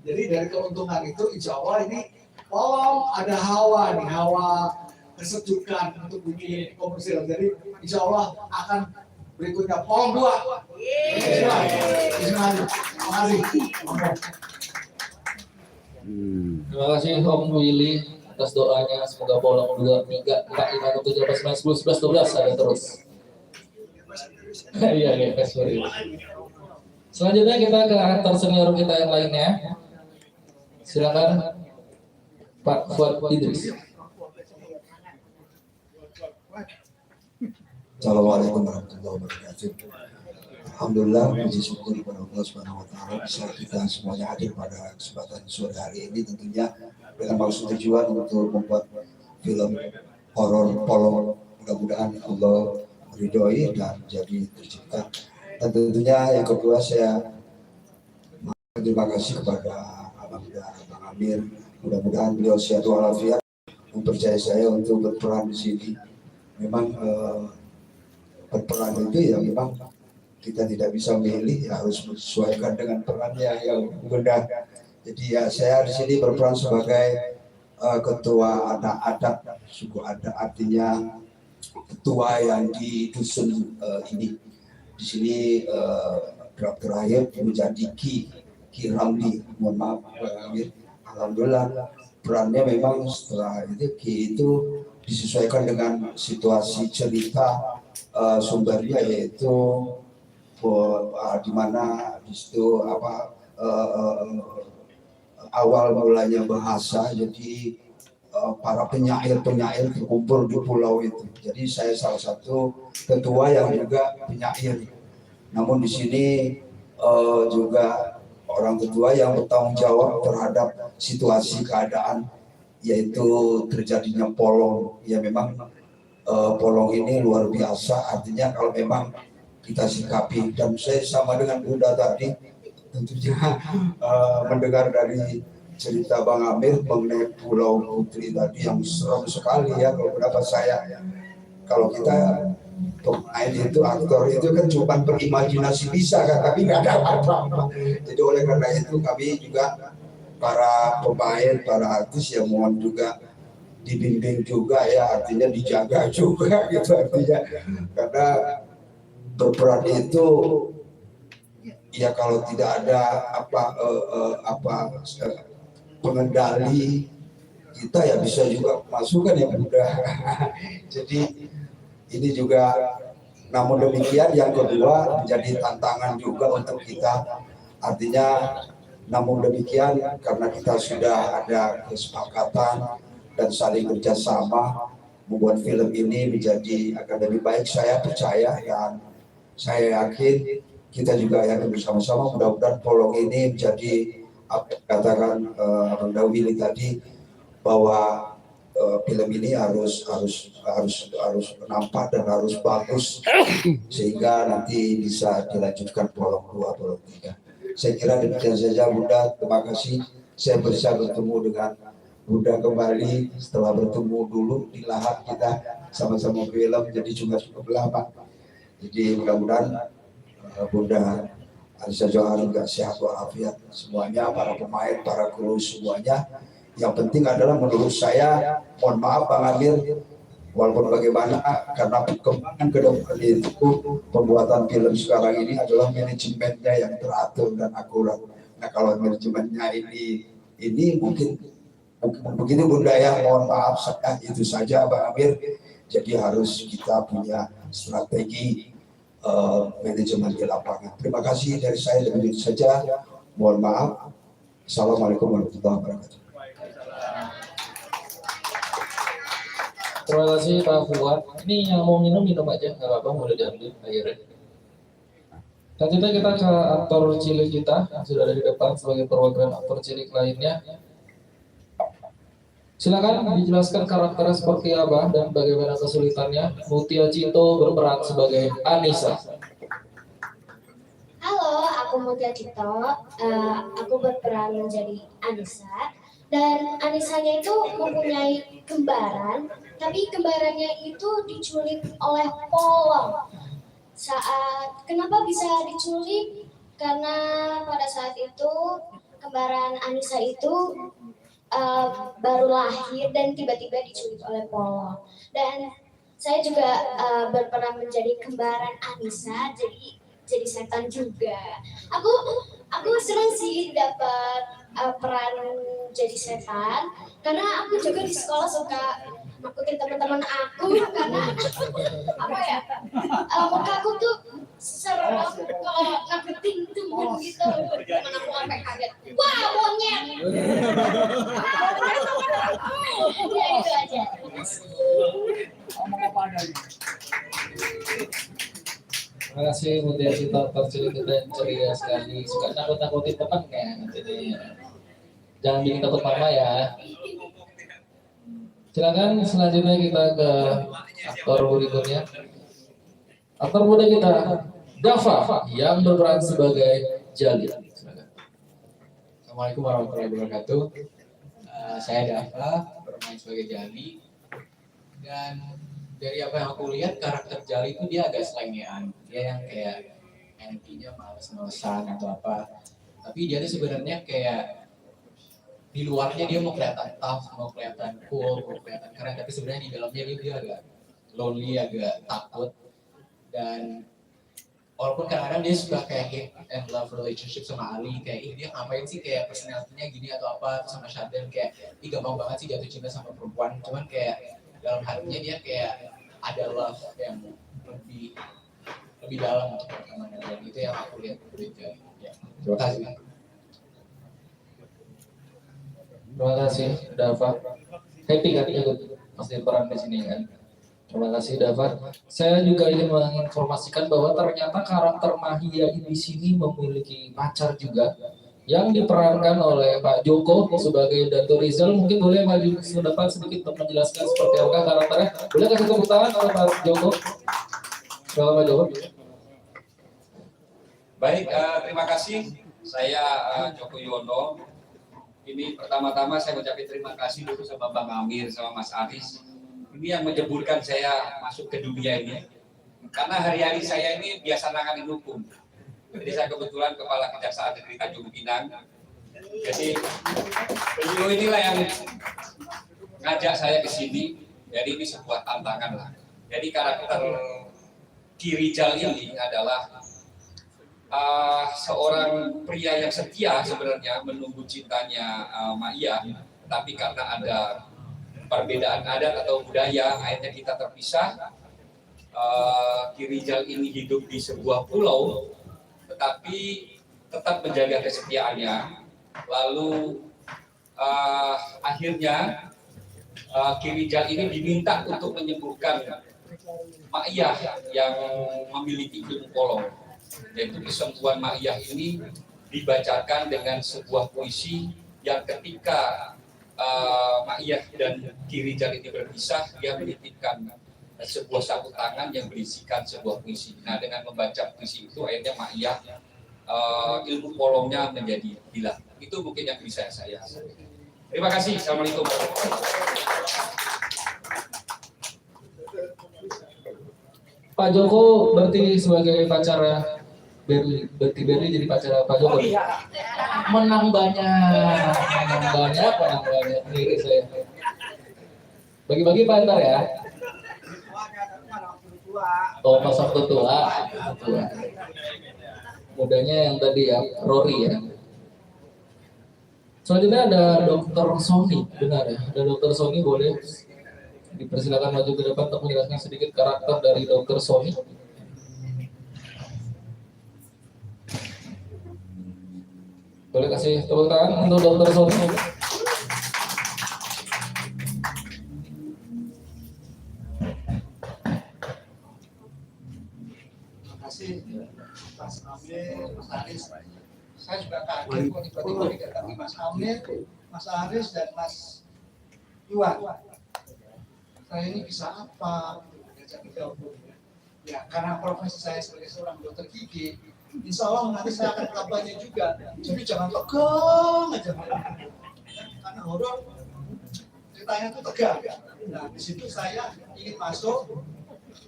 Speaker 12: Jadi dari keuntungan itu, insya Allah ini tolong ada hawa nih, hawa kesejukan untuk bikin komersil. Jadi insya Allah akan berikutnya Polong 2. Terima kasih.
Speaker 7: Terima kasih Om Willy atas doanya. Semoga Polong 2, 3, 4, 5, 6, 7, 8, 9, 10, 11, 12 ada terus. Iya, sorry. Selanjutnya kita ke aktor senior kita yang lainnya. Silakan Pak Fuad Idris.
Speaker 13: Assalamualaikum warahmatullahi wabarakatuh. Alhamdulillah, puji syukur kepada Allah Subhanahu wa taala bisa kita semuanya hadir pada kesempatan sore hari ini, tentunya dengan maksud tujuan untuk membuat film horor Polong. Mudah-mudahan Allah meridhoi dan jadi tercipta. Dan tentunya yang kedua saya terima kasih kepada Abang Amir. Mudah-mudahan beliau sehat walafiat mempercayai saya untuk berperan di sini. Memang berperan itu ya memang kita tidak bisa milih, ya harus menyesuaikan dengan perannya yang mudah. Jadi ya saya di sini berperan sebagai ketua adat suku adat, artinya ketua yang di dusun ini. Di sini draft terakhir menjadi Ki Ramli. Mohon maaf, alhamdulillah perannya memang setelah itu Ki itu disesuaikan dengan situasi cerita sumbernya, yaitu di mana di situ awal mulanya bahasa. Jadi para penyair terkumpul di pulau itu. Jadi saya salah satu ketua yang juga penyair. Namun di sini juga orang ketua yang bertanggung jawab terhadap situasi keadaan, yaitu terjadinya polong. Ya memang polong ini luar biasa, artinya kalau memang kita sikapi. Dan saya sama dengan Bunda tadi tentunya mendengar dari cerita Bang Amir mengenai Pulau Putri tadi yang serem sekali ya. Kalau pendapat saya, kalau kita pemain itu, aktor itu kan cuma berimajinasi bisa kan, tapi nggak ada apa-apa. Jadi oleh karena itu kami juga para pemain, para artis yang mohon juga dibimbing juga ya, artinya dijaga juga gitu, artinya karena berperan itu ya kalau tidak ada pengendali kita ya bisa juga masukan yang mudah. Jadi ini juga, namun demikian yang kedua menjadi tantangan juga untuk kita, artinya namun demikian karena kita sudah ada kesepakatan dan saling kerjasama membuat film ini menjadi akan lebih baik. Saya percaya dan saya yakin kita juga yakin bersama-sama mudah-mudahan Polong ini menjadi apa katakan Abang Dawili tadi, bahwa film ini harus nampak dan harus bagus sehingga nanti bisa dilanjutkan Polong 2, Polong 3. Saya kira demikian saja Bunda. Terima kasih saya bisa bertemu dengan Bunda kembali setelah bertemu dulu di lahat kita sama-sama film, jadi juga cukup lama. Jadi mudah-mudahan Bunda Alisa Johar juga sehat walafiat semuanya, para pemain, para kru semuanya. Yang penting adalah menurut saya, mohon maaf Bang Amir, walaupun bagaimana karena perkembangan ke depan itu pembuatan film sekarang ini adalah manajemennya yang teratur dan akurat. Nah kalau manajemennya ini mungkin begitu Bunda ya, mohon maaf saya itu saja Bang Amir. Jadi harus kita punya strategi manajemen di lapangan. Terima kasih dari saya, demikian saja. Mohon maaf. Assalamualaikum warahmatullahi wabarakatuh.
Speaker 7: Terima kasih Pak Fuad. Ini yang mau minum aja, nggak apa-apa, boleh diambil airnya. Selanjutnya kita ke aktor cilik kita yang sudah ada di depan sebagai perwakilan aktor cilik lainnya. Silakan dijelaskan karakternya seperti apa dan bagaimana kesulitannya. Mutia Cito berperan sebagai Anissa.
Speaker 14: Halo, aku Mutia Cito. Aku berperan menjadi Anissa. Dan Anissanya itu mempunyai kembaran, tapi kembarannya itu diculik oleh polong. Kenapa bisa diculik? Karena pada saat itu kembaran Anissa itu baru lahir dan tiba-tiba diculik oleh polong. Dan saya juga berperan menjadi kembaran Anissa, jadi setan juga. Aku senang sih dapat peran jadi setan, karena aku juga di sekolah suka nakutin teman-teman aku, karena apa ya, muka aku tuh serem kalau nakutin temen gitu. Temen aku sampai kaget, wah monyet. Ya itu aja.
Speaker 7: Terima kasih Mutia Cito, tercerita dan ceria sekali. Suka nakut-nakutin temannya. Jangan bikin takut mama ya. Silakan selanjutnya kita ke aktor berikutnya. Aktor muda kita, Dava, yang berperan sebagai Jali.
Speaker 15: Assalamualaikum warahmatullahi wabarakatuh. Saya Dava, bermain sebagai Jali. Dan dari apa yang aku lihat, karakter Jali itu dia agak selengean. Dia yang kayak anti-nya males-malesan atau apa. Tapi dia tuh sebenarnya kayak di luarnya dia mau kelihatan tough, mau kelihatan cool, mau kelihatan keren. Tapi sebenarnya di dalamnya dia agak lonely, agak takut. Dan walaupun kadang-kadang dia suka kayak hate and love relationship sama Ali, kayak dia ngapain sih kayak personality-nya gini atau apa, terus sama Shaden kayak gampang banget sih jatuh cinta sama perempuan, cuman kayak dalam hatinya dia kayak ada love yang lebih dalam untuk pertemanan, dan itu yang aku lihat dari Jali. Ya, terima kasih.
Speaker 7: Terima kasih Dava. Happy kan ikut pasti peran di sini kan. Terima kasih Dava. Saya juga ingin menginformasikan bahwa ternyata karakter Mahia di sini memiliki pacar juga yang diperankan oleh Pak Joko sebagai Dato Rizal. Mungkin boleh maju ke depan sedikit untuk menjelaskan seperti apa karakternya. Boleh kasih tepuk tangan oleh Pak Joko. Selamat Pak Joko.
Speaker 16: Baik, terima kasih. Saya Joko Yono. Ini pertama-tama saya ucapin terima kasih dulu sama Bang Amir, sama Mas Aris. Ini yang menjeburkan saya masuk ke dunia ini. Karena hari-hari saya ini biasa nanganin hukum. Jadi saya kebetulan Kepala Kejaksaan Negeri Tanjung Pinang. Jadi beliau inilah yang ngajak saya ke sini. Jadi ini sebuah tantangan lah. Jadi karakter Ki Rijal ini adalah seorang pria yang setia sebenarnya menunggu cintanya Maia, tapi karena ada perbedaan adat atau budaya, akhirnya kita terpisah. Ki Rijal ini hidup di sebuah pulau, tetapi tetap menjaga kesetiaannya. Lalu akhirnya Ki Rijal ini diminta untuk menyembuhkan Maia yang memiliki ilmu polong. Yaitu kesembuhan Maia ini dibacakan dengan sebuah puisi yang ketika Maia dan Ki Rijal ini berpisah, dia menitipkan sebuah sapu tangan yang berisikan sebuah puisi. Nah, dengan membaca puisi itu akhirnya Maia ilmu polongnya menjadi hilang. Itu mungkin yang bisa saya sampaikan. Terima kasih. Assalamualaikum.
Speaker 7: Pak Joko berarti sebagai pacar berarti Berli jadi pacar Pak Joko. Menang banyak. Ini saya. Bagi-bagi Pak ntar ya. Oh, pas waktu tua. Mudanya yang tadi ya, Rory ya. Selanjutnya ada Dr. Sony, benar ya? Ada Dr. Sony, boleh dipersilakan maju ke depan untuk menjelaskan sedikit karakter dari Dr. Sony. Boleh kasih tepuk tangan untuk Dr. Sony.
Speaker 12: Terima kasih Mas Amir, Mas Aris. Saya juga kaget kok tiba-tiba didatangi Mas Amir, Mas Aris dan Mas Iwan, saya ini bisa apa? Diajak beliau. Ya, karena profesi saya sebagai seorang dokter gigi, insya Allah nanti saya akan kampanye juga. Jadi jangan tegang aja. Karena horor ceritanya itu tegang. Nah, di situ saya ingin masuk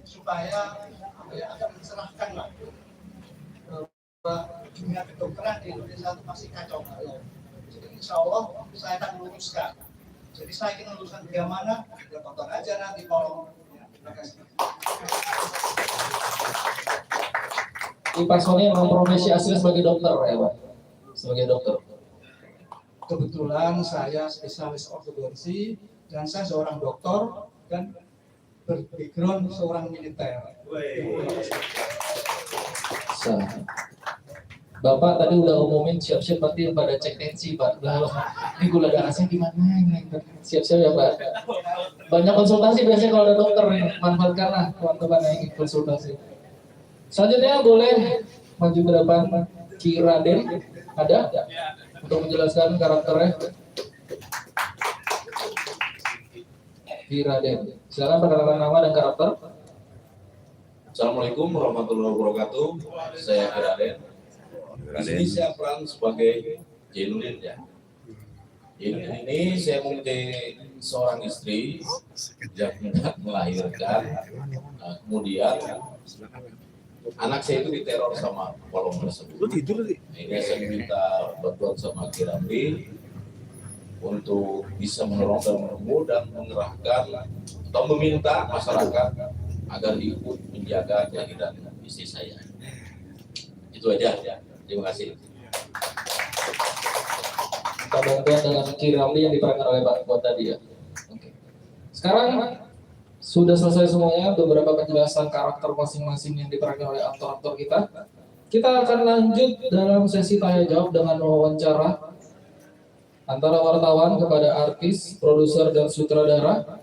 Speaker 12: supaya akan mencerahkan lah dunia kedokteran di Indonesia itu masih kacau balau. Jadi insya Allah saya akan meluruskan. Jadi saya ingin meluruskan bagaimana, ya tonton aja nanti kalau. Terima kasih.
Speaker 7: Ini Pak Sony memang profesi asli sebagai dokter ya Pak? Sebagai dokter.
Speaker 12: Kebetulan saya spesialis ortodoksi dan saya seorang dokter dan berbackground seorang militer.
Speaker 7: Bapak tadi udah umumin siap-siap berarti pada cek tensi Pak. Ini gula darahnya gimana ini? Siap-siap ya Pak. Banyak konsultasi biasanya kalau ada dokter nih. Manfaatkanlah teman-teman yang ingin konsultasi. Selanjutnya boleh maju ke depan Ki Raden. Ada untuk menjelaskan karakternya. Ki Raden. Silakan perkenalkan nama dan karakter.
Speaker 17: Assalamualaikum warahmatullahi wabarakatuh. Saya Ki Raden. Di sini saya peran sebagai Jenunin ya. Jenunin ini saya mempunyai seorang istri yang hendak melahirkan. Nah, kemudian anak saya itu diteror sama kolom tersebut. Akhirnya saya minta bantuan sama Ki Ramli untuk bisa menolong dan menunggu dan mengerahkan atau meminta masyarakat agar ikut menjaga kelahiran istri saya. Itu aja. Terima kasih.
Speaker 7: Kita bantuan dengan Ki Ramli yang diperankan oleh Pak Kuat tadi ya. Oke. Sekarang sudah selesai semuanya beberapa penjelasan karakter masing-masing yang diperankan oleh aktor-aktor kita. Kita akan lanjut dalam sesi tanya jawab dengan wawancara antara wartawan kepada artis, produser dan sutradara.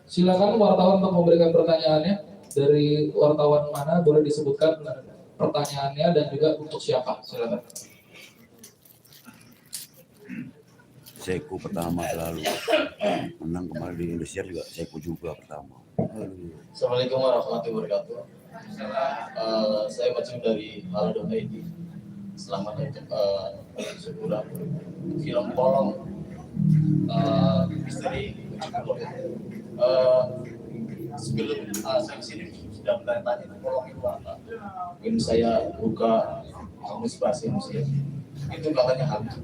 Speaker 7: Silakan wartawan untuk memberikan pertanyaannya. Dari wartawan mana boleh disebutkan pertanyaannya dan juga untuk siapa. Silakan.
Speaker 18: Seiko pertama selalu menang kemarin di Indonesia juga Seiko juga pertama.
Speaker 5: Assalamualaikum warahmatullahi wabarakatuh. Saya Macam dari Halo.id. Selamat untuk sebuah film Polong misteri. Sebelum saya kesini sudah bertanya Polong itu apa. Mungkin saya buka kamus bahasa Indonesia. Itu katanya hantu.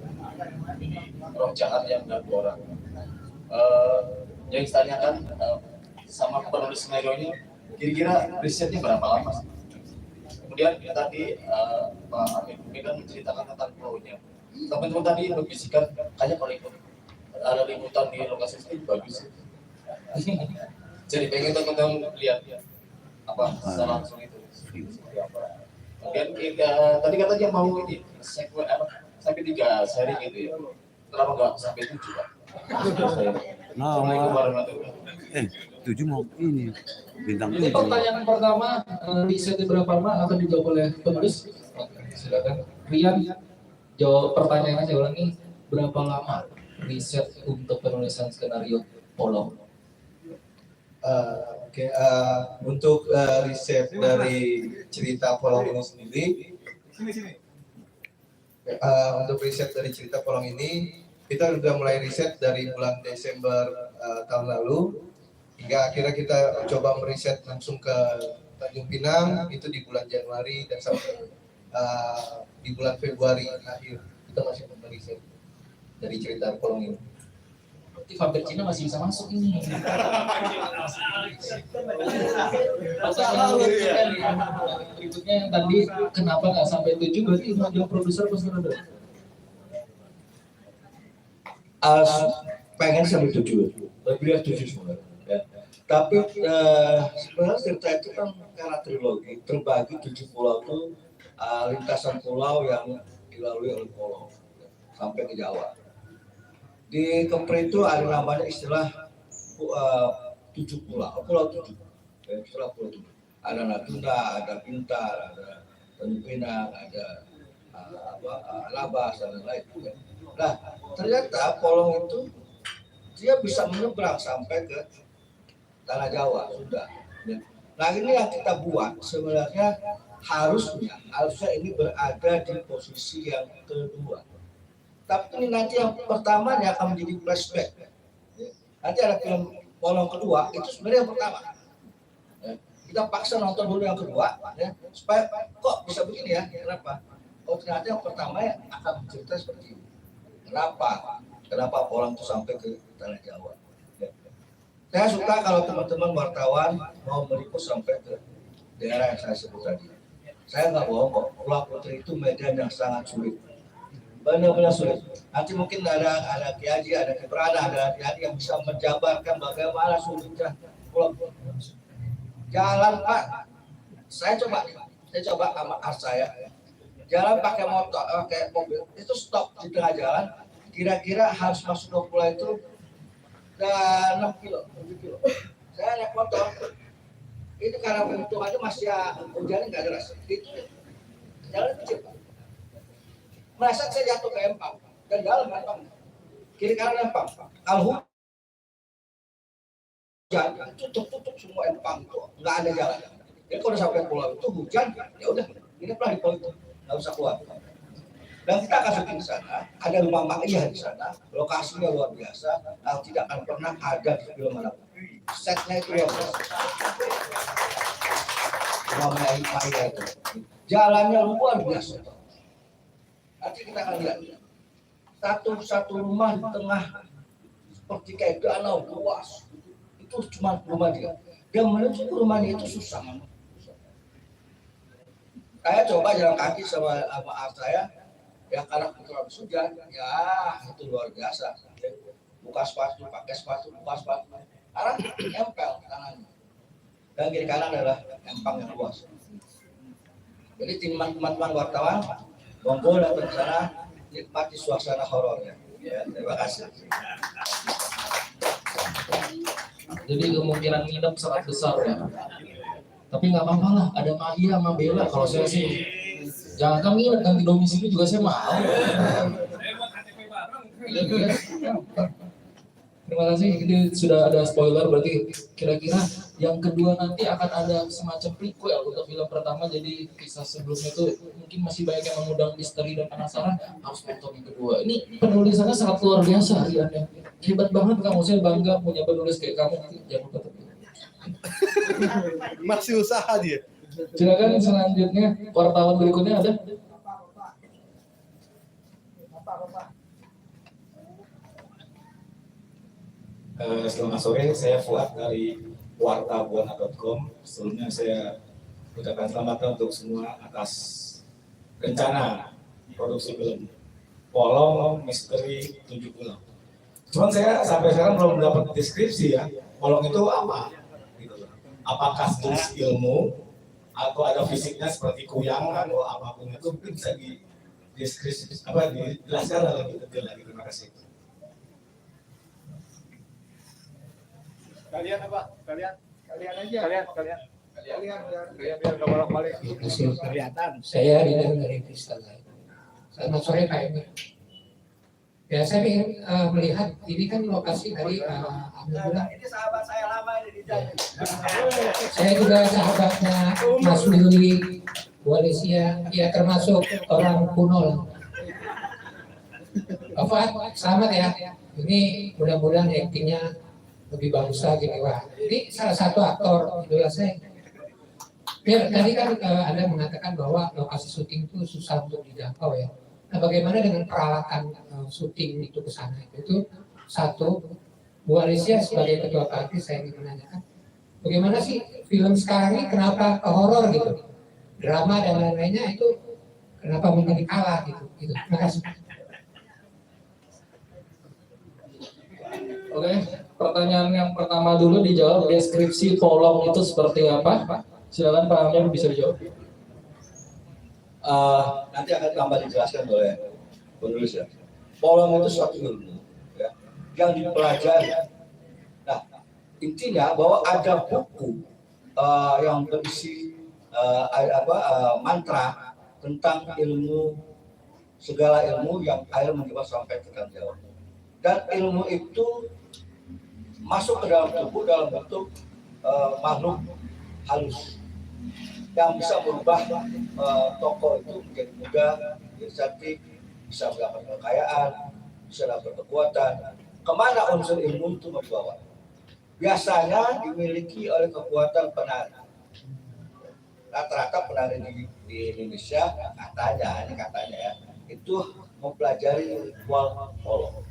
Speaker 5: Ini roh jahat yang mengganggu orang. Yang ditanyakan sama penulis skenario ini, kira-kira risetnya berapa lama sih? Kemudian tadi Pak Amin kan menceritakan tentang pulau-nya. Teman-teman tadi membisikkan, kayaknya kalau ikut ada liputan di lokasi ini bagus sih. Jadi pengen teman-teman lihat apa secara langsung itu. Kemudian tadi katanya mau ini sampai 3 seri gitu ya. Kenapa nggak sampai 7 Pak? Assalamualaikum warahmatullahi wabarakatuh.
Speaker 18: 7 mau ini bintang
Speaker 7: Ini
Speaker 18: 7.
Speaker 7: pertanyaan pertama, risetnya berapa lama akan dijawab oleh penulis. Silakan. Rian, jawab pertanyaannya saya ulangi. Berapa lama riset untuk penulisan skenario Polong?
Speaker 1: Untuk riset dari cerita Polong ini sendiri, untuk riset dari cerita Polong ini, kita sudah mulai riset dari bulan Desember tahun lalu, hingga akhirnya kita coba meriset langsung ke Tanjung Pinang, itu di bulan Januari dan sampai di bulan Februari akhir kita masih meriset dari cerita Polong ini.
Speaker 7: Berarti vampir Cina masih bisa masuk ini. Berikutnya yang tadi kenapa nggak sampai 7 berarti itu adalah produser atau sutradara?
Speaker 6: Pengen sampai 7, lebih dari 7 sebenarnya. Ya. Tapi sebenarnya cerita itu kan karena trilogi, terbagi 7 pulau itu lintasan pulau yang dilalui oleh Polong sampai ke Jawa. Di Kepri itu ada namanya istilah 7 pulau, pulau 7. Ya, istilah pulau 7. Ada Natuna, ada Bintar, ada Tanjung Pinang, ada Labas dan lain-lain. Nah, ternyata Polong itu dia bisa menyeberang sampai ke tanah Jawa sudah. Nah ini yang kita buat sebenarnya harusnya ini berada di posisi yang kedua. Tapi ini nanti yang pertama yang akan menjadi flashback. Nanti ada film Polong kedua itu sebenarnya yang pertama. Kita paksa nonton dulu yang kedua, ya, supaya kok bisa begini ya? Kenapa? Oh ternyata yang pertama ya akan cerita seperti ini. Kenapa Polong itu sampai ke tanah Jawa? Ya. Saya suka kalau teman-teman wartawan mau meliput sampai ke daerah yang saya sebut tadi. Saya nggak bohong kok, Pulau Putri itu medan yang sangat sulit. Benar-benar sulit. Nanti mungkin ada Kiai, ada Kiprana, ada Kiai yang bisa menjabarkan bagaimana sulitnya Pulau Putri. Jalan Pak, saya coba sama saya. Jalan pakai motor, pakai mobil, itu stop di tengah jalan. Kira-kira harus masuk ke pulau itu dan 6 kilo, 7 kilo. Saya naik motor. Itu karena untungannya masih hujannya nggak deras. Itu jalan kecil Pak. Merasa saya jatuh ke empang dan jalan empang. Kiri kanan empang. Kalau hujan itu tutup semua empang itu nggak ada jalan. Jadi kalau sampai pulau itu hujan, ya udah ngineplah di pulau itu, nggak usah keluar. Dan kita akan syuting di sana. Ada rumah Mak di sana. Lokasinya luar biasa. Tidak akan pernah ada di film manapun. Setnya itu luar biasa. Rumah Mak itu. Jalannya luar biasa. Nanti kita akan lihat. Satu rumah di tengah seperti kayak danau luas. Itu cuma rumah dia. Dan menuju ke rumahnya itu susah. Saya coba jalan kaki sama saya. Ya karena kurang hujan, ya itu luar biasa. Buka sepatu, pakai sepatu, buka sepatu. Karena empel tangannya. Dan kiri kanan adalah empang yang luas. Jadi teman-teman wartawan, monggo datang ke sana, nikmati suasana horornya. Ya, terima kasih.
Speaker 7: Jadi kemungkinan nginep sangat besar ya. Tapi nggak apa-apa lah, ada Mahia sama Bella. Kalau saya sih, jangan kami ingat ganti domisili juga saya mau. Terima kasih. Ini sudah ada spoiler, berarti kira-kira yang kedua nanti akan ada semacam prequel untuk film pertama. Jadi kisah sebelumnya itu mungkin masih banyak yang mengundang misteri dan penasaran, harus nonton yang kedua. Ini penulisannya sangat luar biasa, Rian. Hebat banget kamu, saya bangga punya penulis kayak kamu. Jangan lupa
Speaker 4: masih usaha dia.
Speaker 7: Silakan selanjutnya wartawan berikutnya ada.
Speaker 2: Selamat sore, saya Fuad dari wartabuana.com. Sebelumnya saya ucapkan selamat untuk semua atas rencana produksi film Polong Misteri 7 Pulau. Cuman saya sampai sekarang belum dapat deskripsi ya, Polong itu apa? Apakah jenis ilmu atau ada fisiknya seperti kuyang atau apapun itu mungkin bisa dijelaskan lebih detail lagi. Terima kasih.
Speaker 3: Kalian apa? Kalian aja. Kalian biar nggak bolak-balik.
Speaker 19: Kelihatan. Saya dari Kristal. Selamat sore Pak Emir. Ya saya ingin melihat ini kan lokasi dari
Speaker 3: Ini sahabat saya lama ini di jalan.
Speaker 19: saya juga sahabatnya Mas Willy Walesia, ya termasuk orang kuno lah. Pak, selamat ya. Ini mudah-mudahan aktingnya lebih bagus lagi nih Pak. Ini salah satu aktor idola saya. Ya, tadi kan Anda mengatakan bahwa lokasi syuting itu susah untuk dijangkau ya. Nah, bagaimana dengan peralatan syuting itu ke sana? Itu satu. Bu Alicia sebagai ketua parti saya ingin menanyakan, bagaimana sih film sekarang ini kenapa ke horor gitu? Drama dan lain-lainnya itu kenapa menjadi kalah gitu? Terima kasih.
Speaker 7: Oke, pertanyaan yang pertama dulu dijawab, deskripsi Polong itu seperti apa? Silakan Pak Amir bisa dijawab.
Speaker 6: Nanti akan tambah dijelaskan oleh penulis ya. Polong itu suatu ilmu ya, yang dipelajari. Nah, intinya bahwa ada buku yang berisi mantra tentang ilmu, segala ilmu yang air menjebak sampai ke Jawa. Dan ilmu itu masuk ke dalam tubuh dalam bentuk makhluk halus yang bisa merubah tokoh itu menjadi muda, menjadi cantik, bisa mendapat kekayaan, bisa dapat kekuatan. Kemana unsur ilmu itu membawa? Biasanya dimiliki oleh kekuatan penari. Rata-rata penari di Indonesia katanya ya, itu mempelajari ritual polo.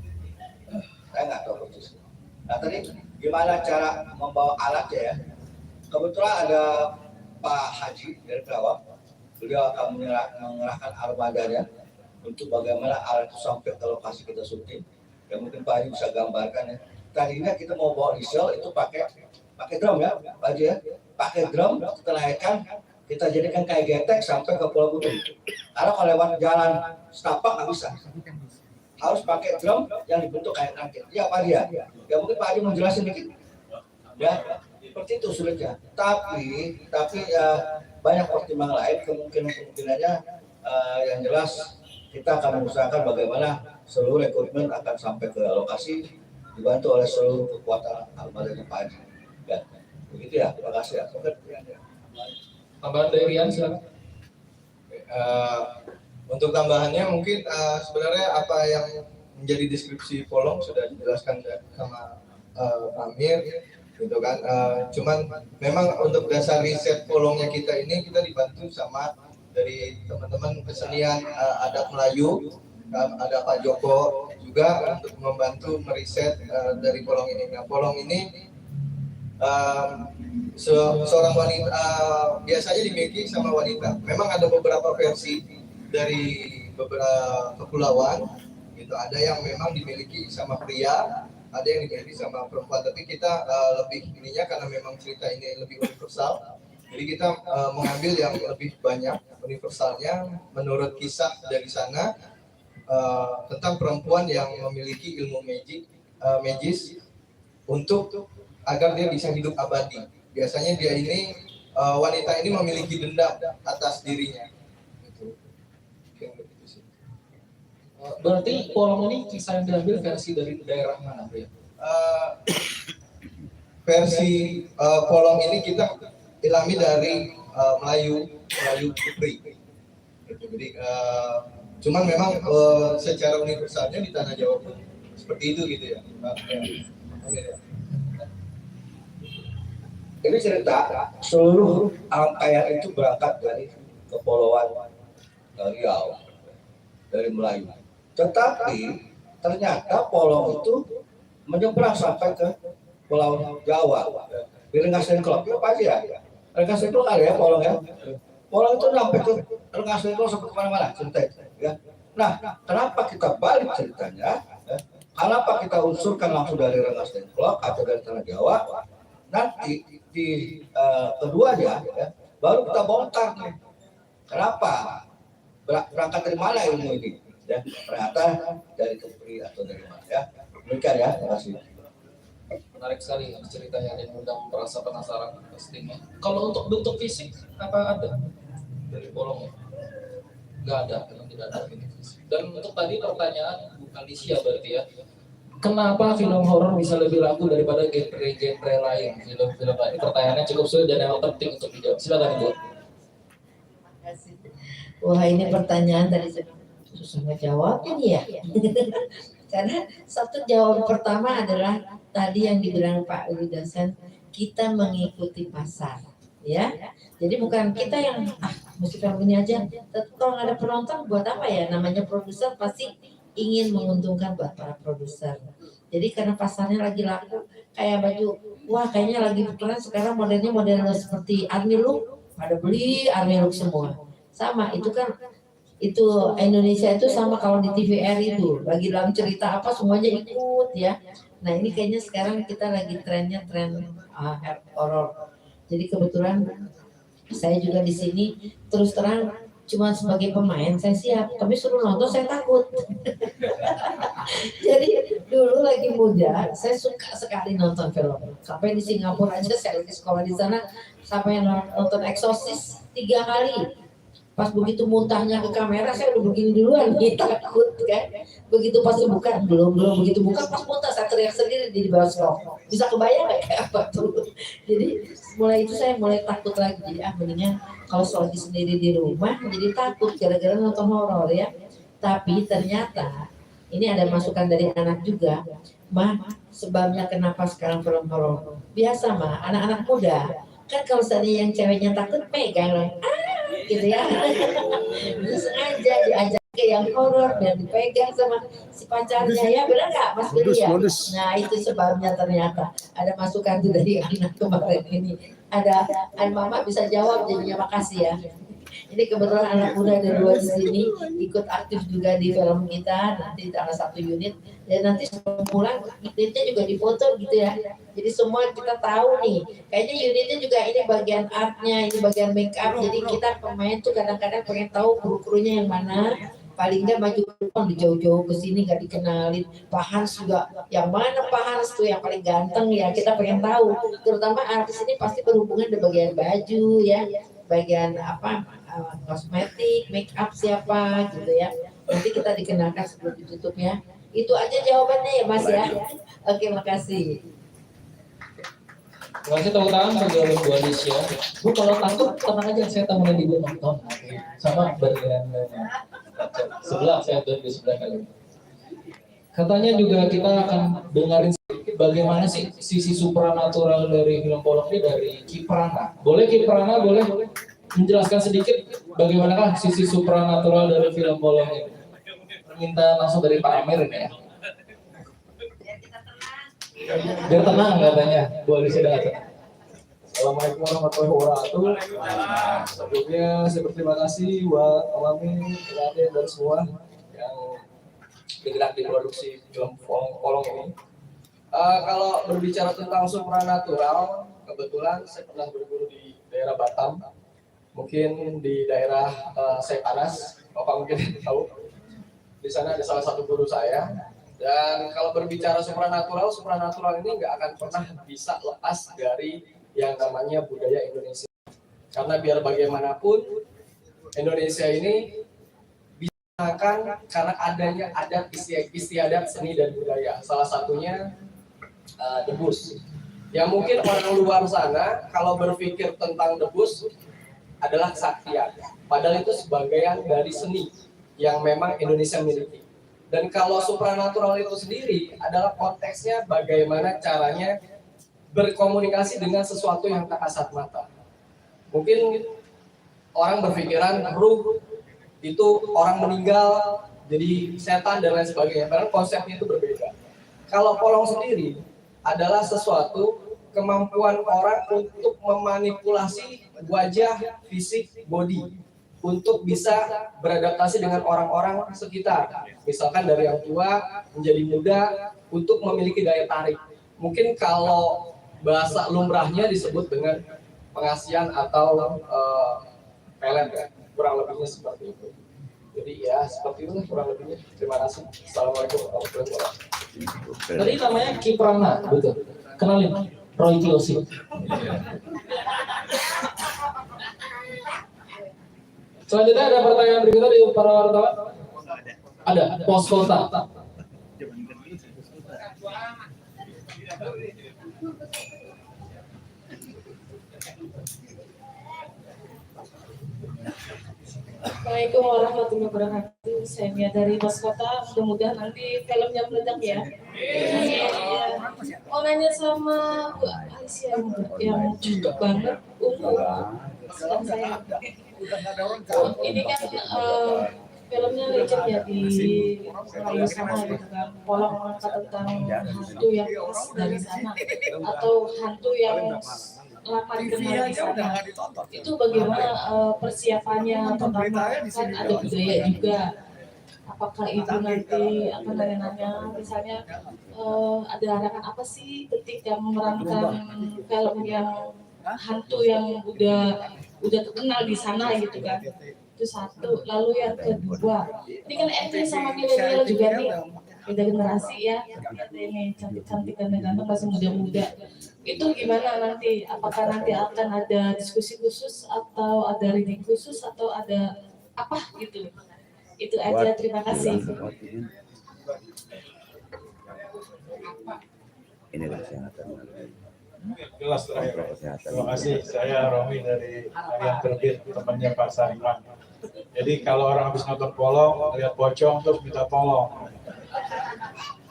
Speaker 6: Saya nggak tahu persis. Nah tadi gimana cara membawa alatnya ya? Kebetulan ada Pak Haji dari Kerawang, beliau akan mengerahkan armadanya untuk bagaimana alat itu sampai ke lokasi kita syuting. Ya mungkin Pak Haji bisa gambarkan ya. Tadinya kita mau bawa diesel itu pakai drum ya, Pak Haji ya. Pakai drum kita naikkan, kita jadikan kayak getek sampai ke Pulau Butung. Karena kalau lewat jalan setapak nggak bisa. Harus pakai drum yang dibentuk kayak rangkit. Ya Pak Haji ya. Ya mungkin Pak Haji mau jelasin dikit. Ya, seperti itu sulitnya. Tapi banyak pertimbangan lain, kemungkinannya yang jelas kita akan mengusahakan bagaimana seluruh rekrutmen akan sampai ke lokasi dibantu oleh seluruh kekuatan armada Pak Haji. Ya, begitu ya. Terima kasih ya.
Speaker 7: Tambahan dari Rian silakan.
Speaker 1: Untuk tambahannya mungkin sebenarnya apa yang menjadi deskripsi Polong sudah dijelaskan sama Pak Amir, gitu kan. Cuman memang untuk dasar riset Polongnya kita ini kita dibantu sama dari teman-teman kesenian adat Melayu, ada Pak Joko juga untuk membantu meriset dari Polong ini. Nah, Polong ini seorang wanita biasanya dimiliki sama wanita. Memang ada beberapa versi dari beberapa kepulauan, gitu. Ada yang memang dimiliki sama pria, ada yang dimiliki sama perempuan. Tapi kita lebih ininya karena memang cerita ini lebih universal. Jadi kita mengambil yang lebih banyak universalnya menurut kisah dari sana tentang perempuan yang memiliki ilmu magis untuk agar dia bisa hidup abadi. Biasanya dia ini wanita ini memiliki dendam atas dirinya.
Speaker 7: Berarti Polong ini kisah yang diambil versi dari daerah mana, Bro?
Speaker 1: Versi Polong ini kita ilhami dari Melayu Kupri. Jadi cuman memang secara universalnya di tanah Jawa pun seperti itu gitu ya.
Speaker 6: Ini cerita seluruh rangkaian itu berangkat dari Kepulauan Riau, dari Melayu. Tetapi ternyata Polong itu menyeberang sampai ke Pulau Jawa. Di Rengas Dengklok, itu apa ya? Rengas Dengklok ada ya Polong ya. Polong itu sampai ke Rengas Dengklok sampai kemana-mana cerita itu. Ya. Nah, kenapa kita balik ceritanya? Ya? Kenapa kita unsurkan langsung dari Rengas Dengklok atau dari Tanah Jawa? Nanti di keduanya ya, baru kita bongkar nih. Kenapa? Berangkat dari mana ilmu ini? Ya, ternyata dari Kepri atau dari mana ya? Demikian ya, terima kasih.
Speaker 7: Menarik sekali ceritanya dan undang merasa penasaran pastinya. Kalau untuk bentuk fisik apa ada dari Polong? Nggak ada, memang tidak ada bentuk fisik. Dan untuk tadi pertanyaan Bu Alicia berarti ya, kenapa film horor bisa lebih laku daripada genre lain? Film-film lain. Pertanyaannya cukup sulit dan yang penting untuk dijawab. Silakan Ibu.
Speaker 11: Wah, ini pertanyaan tadi susah ngejawab ini ya. Karena satu jawaban pertama adalah tadi yang dibilang Pak Uli dosen, kita mengikuti pasar, ya. Jadi bukan kita yang mesti film ini aja. Kalau nggak ada penonton, buat apa ya? Namanya produser pasti ingin menguntungkan buat para produser. Jadi karena pasarnya lagi laku, kayak baju, wah kayaknya lagi keren sekarang modelnya model seperti army look, pada beli army look semua. Sama itu kan. Itu Indonesia itu sama kalau di TVR itu lagi dalam cerita apa semuanya ikut ya. Nah ini kayaknya sekarang kita lagi tren horror. Jadi kebetulan saya juga di sini terus terang cuma sebagai pemain saya siap, tapi suruh nonton saya takut. Jadi dulu lagi muda saya suka sekali nonton film. Sampai di Singapura aja saya di sekolah di sana sampai nonton Exorcist 3 kali. Pas begitu muntahnya ke kamera, saya udah begini duluan nih, takut kan. Begitu pas dibuka, belum begitu buka, pas muntah saya teriak sendiri di bioskop. Bisa kebayang nggak kayak apa tuh? Jadi mulai itu saya mulai takut lagi. Jadi mendingan kalau sholat sendiri di rumah, jadi takut gara-gara nonton horor ya. Tapi ternyata ini ada masukan dari anak juga, Mah, sebabnya kenapa sekarang film horor? Biasa mah, anak-anak muda kan kalau tadi yang ceweknya takut pegang, gitu ya. Terus sengaja diajak ke yang horor dan dipegang sama si pacarnya ya, benar nggak Mas Billy ya? Nah itu sebabnya ternyata ada masukan tuh dari anak kemarin ini. Ada mama bisa jawab jadinya, makasih ya. Ini kebetulan anak muda ada 2 di sini ikut aktif juga di film kita, nanti tanggal 1 unit dan nanti sebelum pulang unitnya juga difoto gitu ya. Jadi semua kita tahu nih, kayaknya unitnya juga ini bagian artnya, ini bagian make up. Jadi kita pemain tuh kadang-kadang pengen tahu kru-krunya yang mana. Paling nggak maju di jauh-jauh ke sini nggak dikenalin. Pak Hans juga, yang mana Pak Hans tuh yang paling ganteng ya, kita pengen tahu. Terutama artis ini pasti berhubungan dengan bagian baju ya, bagian apa, kosmetik, make up siapa gitu ya. Nanti kita dikenalkan sebelum ditutup ya. Itu aja jawabannya ya Mas ya. Oke, makasih.
Speaker 7: Terima kasih, tepuk tangan untuk Bu Alicia. Bu kalau takut tenang aja, saya temenin Ibu nonton. Sama berlian-liannya. Sebelah, saya tuh di sebelah kali. Katanya juga kita akan dengerin sedikit bagaimana sih sisi supranatural dari film Polong ini dari Kiprana. Boleh Kiprana, boleh menjelaskan sedikit bagaimanakah sisi supranatural dari film Polong ini? Minta langsung dari Pak Emir ini ya. Biar tenang katanya, Bu Alicia datang.
Speaker 10: Assalamualaikum warahmatullahi wabarakatuh. Sebelumnya saya berterima kasih buat Alami, Raden dan semua yang bergerak di produksi film Polong ini. Kalau berbicara tentang supranatural, kebetulan saya pernah berguru di daerah Batam, mungkin di daerah Sepanas, Bapak mungkin tahu. Di sana ada salah satu guru saya. Dan kalau berbicara supranatural ini nggak akan pernah bisa lepas dari yang namanya budaya Indonesia. Karena biar bagaimanapun Indonesia ini bisa karena adanya adat istiadat seni dan budaya. Salah satunya debus. Ya mungkin orang luar sana kalau berpikir tentang debus adalah kesaktian. Padahal itu sebagian dari seni yang memang Indonesia miliki. Dan kalau supranatural itu sendiri adalah konteksnya bagaimana caranya berkomunikasi dengan sesuatu yang tak kasat mata. Mungkin orang berpikiran ruh itu orang meninggal, jadi setan dan lain sebagainya. Padahal konsepnya itu berbeda. Kalau Polong sendiri adalah sesuatu kemampuan orang untuk memanipulasi wajah, fisik, body untuk bisa beradaptasi dengan orang-orang sekitar. Misalkan dari yang tua menjadi muda untuk memiliki daya tarik. Mungkin kalau bahasa lumrahnya disebut dengan pengasihan atau pelet ya, kurang lebihnya seperti itu. Jadi ya seperti itu kurang lebihnya. Terima kasih. Assalamualaikum warahmatullahi wabarakatuh.
Speaker 7: Tadi namanya Kiprana, betul. Kenalin, Roy Kiyoshi. Selanjutnya ada pertanyaan berikutnya dari para wartawan. Ada pos kota.
Speaker 20: Assalamualaikum warahmatullahi wabarakatuh. Saya Mia dari Pos Kota. Mudah-mudahan nanti filmnya meledak ya. Mau nanya sama Bu Alicia yang cocok banget ungu. Saya. Ini kan filmnya legend ya di Melayu sana gitu kan. Polong mengangkat tentang hantu yang khas dari sana atau hantu yang lapan kenal di sana. Itu bagaimana persiapannya? Pertama kan ada budaya juga. Apakah itu nanti apa nanya misalnya ada larangan apa sih ketika memerankan film yang hantu yang udah terkenal di sana gitu kan? Itu satu. Lalu yang kedua, ini kan acting sama milenial juga nih. beda generasi ya. Ada ini cantik-cantik dan ganteng masih muda-muda. Itu gimana nanti? Apakah nanti akan ada diskusi khusus atau ada reading khusus atau ada apa gitu? Itu aja, terima kasih.
Speaker 18: Ini kesehatan.
Speaker 3: Jelas terakhir. Terima kasih. Saya Romi dari Harian Terbit, temannya Pak Sariman. Jadi kalau orang habis nonton polong, lihat pocong terus minta tolong.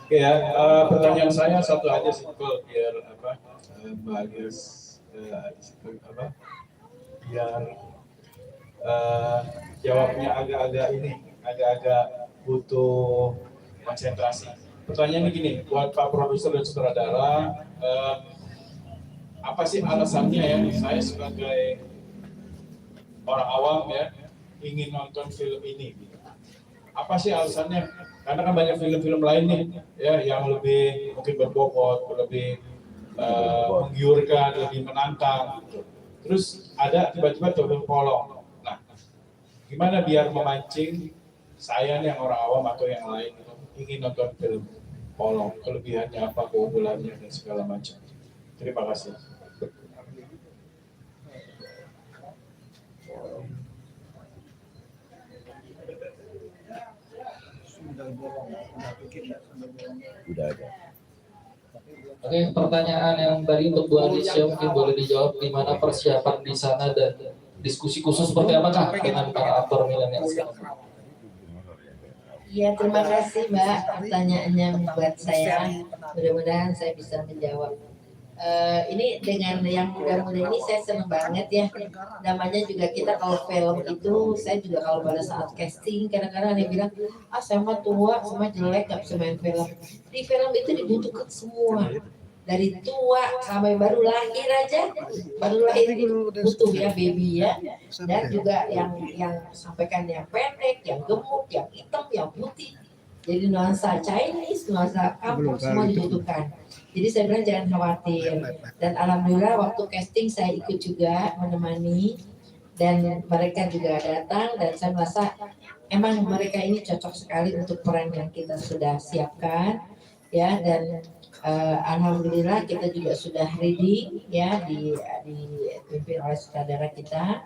Speaker 3: Oke ya, pertanyaan saya satu aja simpel biar bagus biar jawabnya agak-agak butuh konsentrasi. Pertanyaannya gini, buat Pak Produser dan Sutradara, apa sih alasannya ya saya sebagai orang awam ya ingin nonton film ini? Apa sih alasannya? Karena kan banyak film-film lain nih ya yang lebih mungkin berbobot, lebih menggiurkan, lebih menantang. Terus ada tiba-tiba Todong Polong. Nah, gimana biar memancing saya nih yang orang awam atau yang lain itu ingin nonton film Polong? Kelebihannya apa, keunggulannya dan segala macam. Terima kasih.
Speaker 18: Udah ada.
Speaker 7: Oke, pertanyaan yang tadi untuk Bu Alicia mungkin boleh dijawab di mana persiapan di sana dan diskusi khusus seperti apakah dengan para aktor milenial sekarang?
Speaker 11: Iya, terima kasih Mbak. Pertanyaannya membuat saya, mudah-mudahan saya bisa menjawab. Ini dengan yang muda-muda ini saya senang banget ya. Namanya juga kita kalau film itu, saya juga kalau pada saat casting kadang-kadang ada yang bilang, saya mah tua, semua jelek, gak bisa main film. Di film itu dibutuhkan semua. Dari tua sampai baru lahir aja, baru lahir butuh ya baby ya. Dan juga yang sampaikan yang pendek, yang gemuk, yang hitam, yang putih. Jadi nuansa Chinese, nuansa kampung semua dibutuhkan. Jadi saya bilang jangan khawatir. Dan alhamdulillah waktu casting saya ikut juga menemani dan mereka juga datang dan saya merasa emang mereka ini cocok sekali untuk peran yang kita sudah siapkan ya. Dan alhamdulillah kita juga sudah ready ya dipimpin oleh sutradara kita.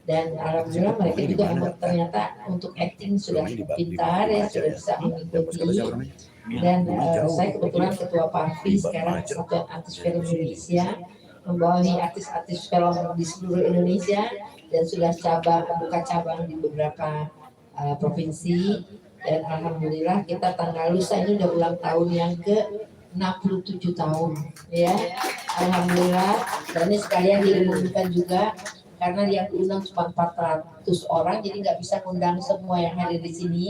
Speaker 11: Dan alhamdulillah mereka juga ternyata untuk acting sudah pintar ya, sudah bisa mengikuti. Dan saya kebetulan ketua Parvi sekarang Persatuan Artis Film Indonesia, membawahi artis-artis film di seluruh Indonesia dan sudah buka cabang di beberapa provinsi. Dan alhamdulillah kita tanggal lusa ini udah ulang tahun yang ke 67 tahun ya, alhamdulillah. Dan ini sekalian diumumkan juga karena yang diundang cuma 400 orang, jadi nggak bisa undang semua yang hadir di sini.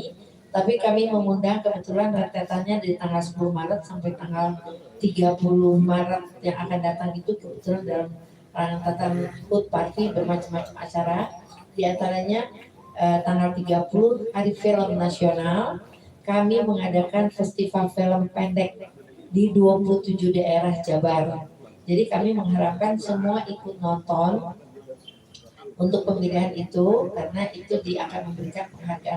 Speaker 11: Tapi kami mengundang kebetulan rentetannya dari tanggal 10 Maret sampai tanggal 30 Maret yang akan datang itu kebetulan dalam rentetan HUT Parvi bermacam-macam acara. Di antaranya tanggal 30 Hari Film Nasional, kami mengadakan festival film pendek di 27 daerah Jabar. Jadi kami mengharapkan semua ikut nonton untuk pemilihan itu, karena itu akan memberikan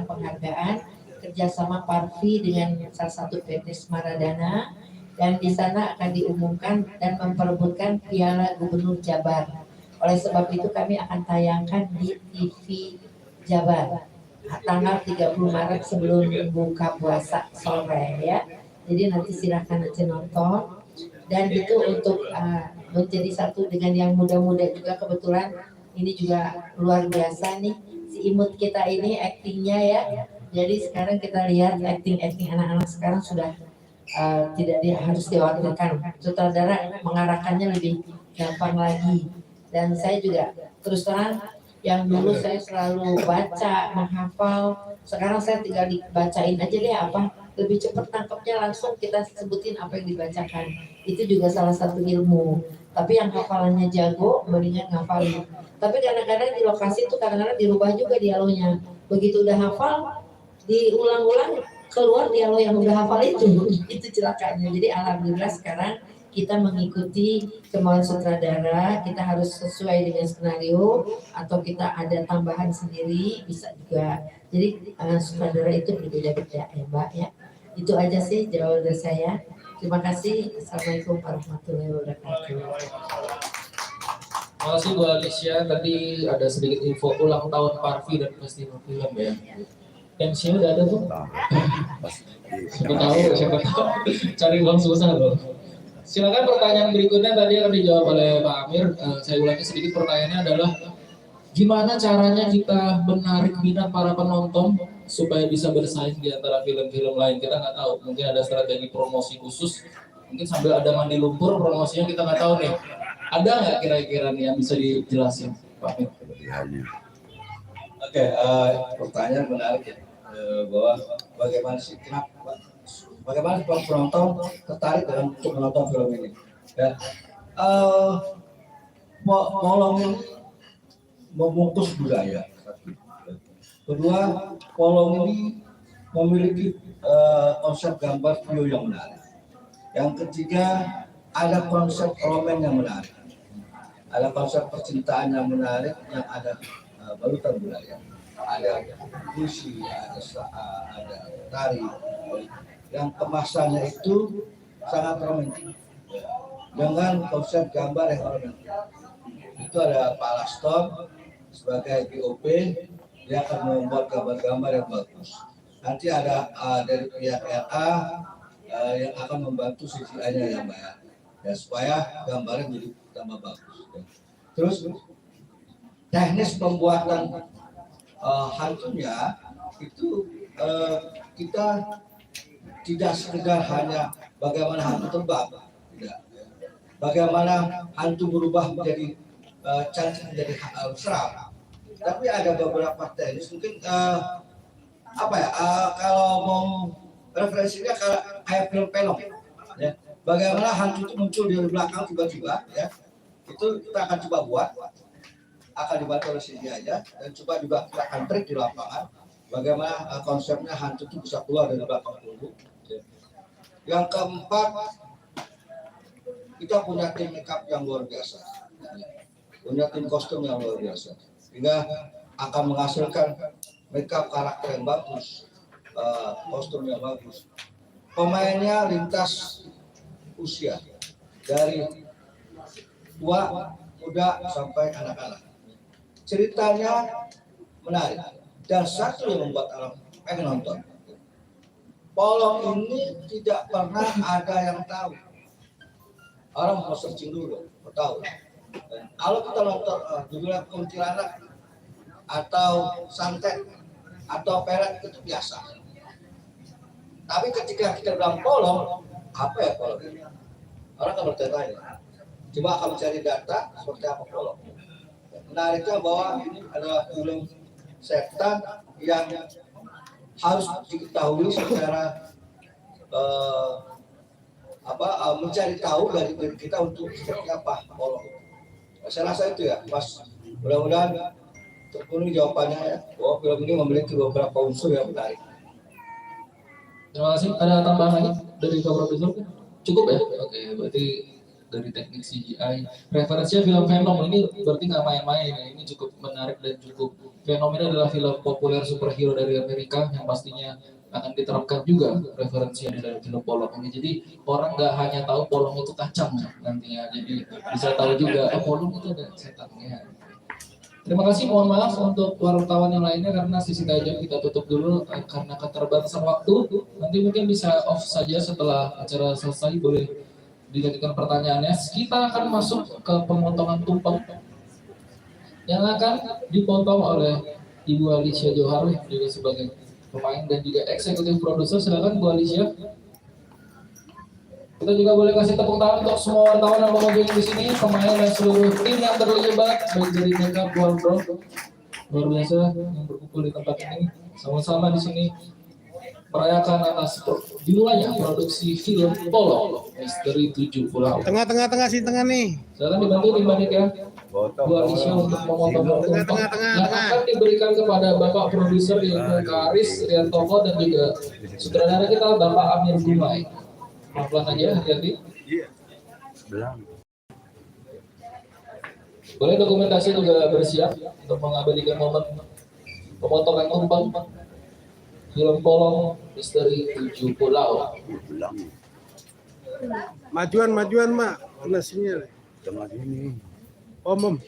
Speaker 11: penghargaan kerjasama Parvi dengan salah satu PT Semaradana, dan di sana akan diumumkan dan memperebutkan Piala Gubernur Jabar. Oleh sebab itu kami akan tayangkan di TV Jabar tanggal 30 Maret sebelum buka puasa sore ya. Jadi nanti silahkan aja nonton. Dan itu untuk menjadi satu dengan yang muda-muda juga. Kebetulan ini juga luar biasa nih si imut kita ini aktingnya ya. Jadi sekarang kita lihat acting anak-anak sekarang sudah tidak harus dikhawatirkan. Sutradara mengarahkannya lebih gampang lagi. Dan saya juga terus terang yang dulu saya selalu baca, menghafal, sekarang saya tinggal dibacain aja deh apa, lebih cepat tangkapnya, langsung kita sebutin apa yang dibacakan. Itu juga salah satu ilmu. Tapi yang hafalannya jago, mendingan ngafalin. Tapi kadang-kadang di lokasi itu kadang-kadang dirubah juga dialognya. Begitu udah hafal, diulang-ulang, keluar dialog yang udah hafal itu. Itu celakanya. Jadi alhamdulillah sekarang kita mengikuti kemauan sutradara, kita harus sesuai dengan skenario atau kita ada tambahan sendiri bisa juga. Jadi sutradara itu berbeda-beda ya Mbak ya. Itu aja sih jawaban dari saya. Terima kasih. Assalamualaikum warahmatullahi wabarakatuh.
Speaker 7: Terima kasih Bu Alicia. Tadi ada sedikit info ulang tahun Parvi dan festival film ya. Pensiun udah ada tuh. Siapa tahu. Cari uang susah loh. Silakan pertanyaan berikutnya tadi akan dijawab oleh Pak Amir. Saya ulangi sedikit pertanyaannya adalah gimana caranya kita menarik minat para penonton supaya bisa bersaing di antara film-film lain. Kita nggak tahu, mungkin ada strategi promosi khusus, mungkin sambil ada mandi lumpur promosinya kita nggak tahu nih. Ada nggak kira-kira nih yang bisa dijelasin, Pak Amir?
Speaker 6: Oke, pertanyaan menarik ya, bahwa bagaimana sih bagaimana penonton tertarik dalam untuk menonton film ini? Ya, Polong membungkus budaya. Kedua, Polong ini memiliki konsep gambar video yang menarik. Yang ketiga, ada konsep roman yang menarik. Ada konsep percintaan yang menarik, yang ada balutan budaya. Ada puisi, ada tari. Yang kemasannya itu sangat romantis. Dengan konsep gambar yang romantis. Itu ada Pak Laston sebagai POP, dia akan membuat gambar-gambar yang bagus. Nanti ada dari pihak RA yang akan membantu CGI-nya yang banyak, ya, supaya gambarnya menjadi tambah bagus. Ya. Terus teknis pembuatan hantunya itu kita tidak sekedar hanya bagaimana hantu terbang, tidak. Bagaimana hantu berubah menjadi cantik menjadi seram. Tapi ada beberapa teknis mungkin kalau mau referensinya kayak film Venom, ya. Bagaimana hantu itu muncul dari belakang tiba-tiba, ya. Itu kita akan coba buat, akan dibantu oleh CGI aja, dan coba juga kita akan trik di lapangan. Bagaimana konsepnya hantu itu bisa keluar dari belakang dulu. Ya. Yang keempat, kita punya tim makeup yang luar biasa, punya tim kostum yang luar biasa, sehingga akan menghasilkan makeup karakter yang bagus, kostum yang bagus. Pemainnya lintas usia, dari tua, muda sampai anak-anak. Ceritanya menarik, dan satu yang membuat orang pengen nonton. Polong ini tidak pernah ada yang tahu. Orang mau searching dulu, mau tahu. Dan kalau kita nonton judulnya kuntilanak atau santet atau peret itu biasa. Tapi ketika kita bilang polong, apa ya polong ini? Orang akan bertanya. Coba akan mencari data seperti apa polong. Menariknya bahwa ini adalah film setan yang harus diketahui secara mencari tahu dari diri kita untuk seperti apa polong. Saya rasa itu ya, Mas. Mudah-mudahan terpenuhi jawabannya ya, bahwa film ini memiliki beberapa unsur yang menarik.
Speaker 7: Terima kasih. Ada tambahan lagi dari Pak Profesor? Cukup ya? Oke, berarti dari teknik CGI. Referensinya film Venom ini berarti nggak main-main ya. Ini cukup menarik dan cukup. Venom ini adalah film populer superhero dari Amerika yang pastinya akan diterapkan juga referensinya dari film Polong ini. Jadi orang nggak hanya tahu Polong itu kacang nantinya, jadi bisa tahu juga Polong itu ada setannya. Terima kasih, mohon maaf untuk wartawan yang lainnya karena sisi tajam kita tutup dulu karena keterbatasan waktu. Nanti mungkin bisa off saja setelah acara selesai, boleh dilanjutkan pertanyaannya. Kita akan masuk ke pemotongan tumpeng yang akan dipotong oleh Ibu Alicia Johar juga sebagai pemain dan juga eksekutif produser. Silakan Bu Alicia. Kita juga boleh kasih tepuk tangan untuk semua wartawan yang mengunjungi di sini, pemain dan seluruh tim yang terlibat, baik dari makeup, wardrobe, luar biasa yang berkumpul di tempat ini. Sama-sama di sini merayakan atas dimulainya produksi film Polong Misteri 7 Pulau.
Speaker 4: Tengah sini tengah nih.
Speaker 7: Silakan dibantu tim panitia Bu Alicia untuk memotong tumpeng yang akan diberikan kepada Bapak produser yaitu Karis Riantoko dan juga sutradara kita Bapak Amir Gumai. Pelan-pelan aja, hati-hati. Boleh dokumentasi juga bersiap untuk mengabadikan momen pemotongan tumpeng. film Polong Misteri 7 Pulau.
Speaker 4: Majuan Mak. Nasinya.
Speaker 18: Tengah ini.
Speaker 4: Om.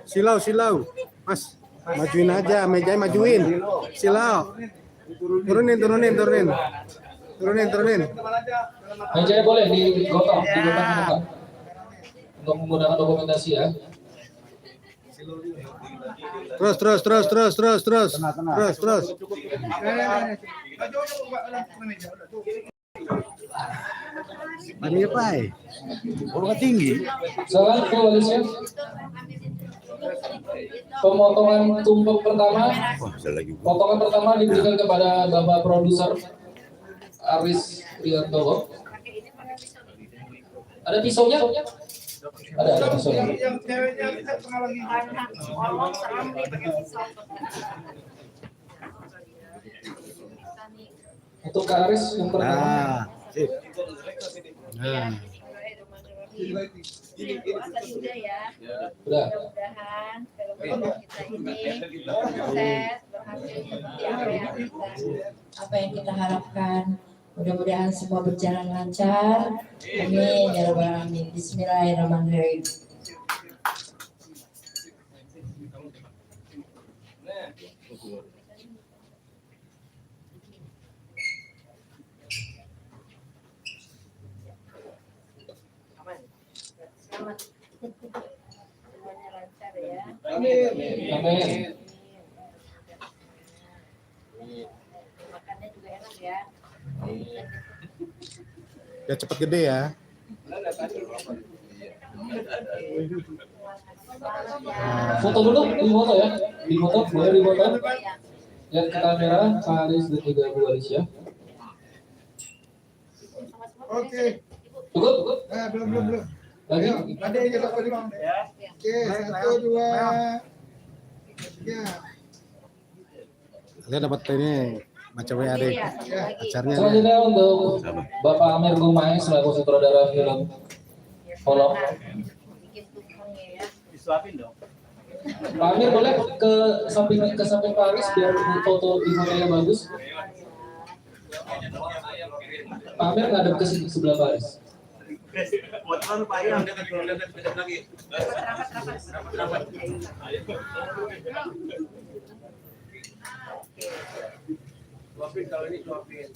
Speaker 4: Silau. Mas, majuin aja, mejanya majuin. Silau. Turunin.
Speaker 7: Mejanya boleh digotong ke depan untuk menggunakan dokumentasi ya.
Speaker 4: Terus. Ini apa? Orang tinggi.
Speaker 7: Salah koalisnya. Pemotongan tumpeng pertama. Potongan pertama diberikan kepada Bapak Produser Aris Priantowo. Ada pisaunya? Ada pisaunya. Untuk Kak Aris yang pertama.
Speaker 4: Nah.
Speaker 11: Udah ya.
Speaker 7: Udah.
Speaker 11: Mudah-mudahan film kita ini sukses, berhasil seperti apa yang kita harapkan. Mudah-mudahan semua berjalan lancar. Amin ya rabbal alamin. Bismillahirrahmanirrahim. Semuanya lancar ya.
Speaker 7: Amin.
Speaker 11: Makannya juga enak ya.
Speaker 4: Ya cepet gede ya.
Speaker 7: Foto dulu, di foto ya. Di foto, boleh di foto. Lihat ke kamera, Pak Aris dan juga Bu Alicia.
Speaker 10: Oke.
Speaker 7: Cukup?
Speaker 10: Belum.
Speaker 7: Lagi?
Speaker 10: Ada yang kita beri. Oke, 1, 2, 3.
Speaker 4: Kalian dapat ini baca WA deh. Pacarnya.
Speaker 7: Selanjutnya untuk Bapak Amir Gumai selaku sutradara film Polong.
Speaker 21: Disuapin dong.
Speaker 7: Pak Amir boleh ke samping Pak Aris biar foto di fotonya bagus. Pak Amir ngadep ke sebelah Pak Aris.
Speaker 21: Motor Pak Ayam dekat lagi. Suapin kalau ini suapin.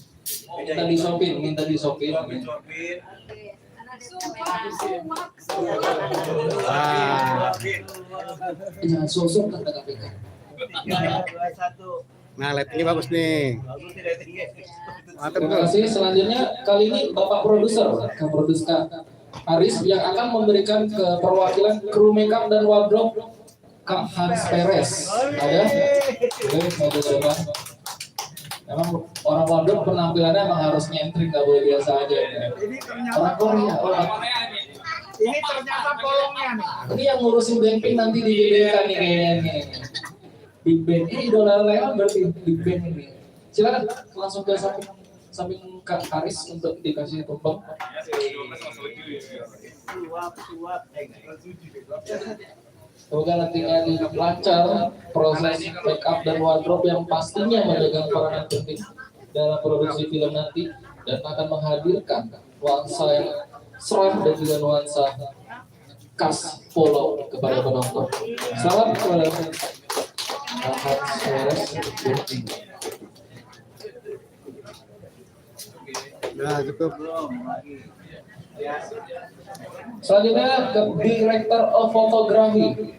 Speaker 7: Minta disopin. Jangan sosok kata KPK.
Speaker 4: Nah, lightingnya bagus nih.
Speaker 7: Terima kasih. Selanjutnya kali ini Bapak Produser, Kak Aris yang akan memberikan perwakilan kru makeup dan wardrobe Kak Hans Perez. Ada? Oke, ada depan. Memang orang wardrobe penampilannya emang harus nyentrik, nggak boleh biasa aja. Orang Korea.
Speaker 12: Ini ternyata polongnya nih.
Speaker 7: Ini yang ngurusin Blackpink nanti di GBK nih kayaknya nih. Big Bang. Ini idola Leon berarti Big Bang ini. Silakan langsung ke samping Kak Aris untuk dikasih tumpeng. Semoga nantinya lancar proses make up dan wardrobe yang pastinya memegang peranan penting dalam produksi film nanti dan akan menghadirkan nuansa yang seram dan juga nuansa khas Polong kepada penonton. Selamat kepada
Speaker 4: Nah, cukup.
Speaker 7: Selanjutnya ke Director of Photography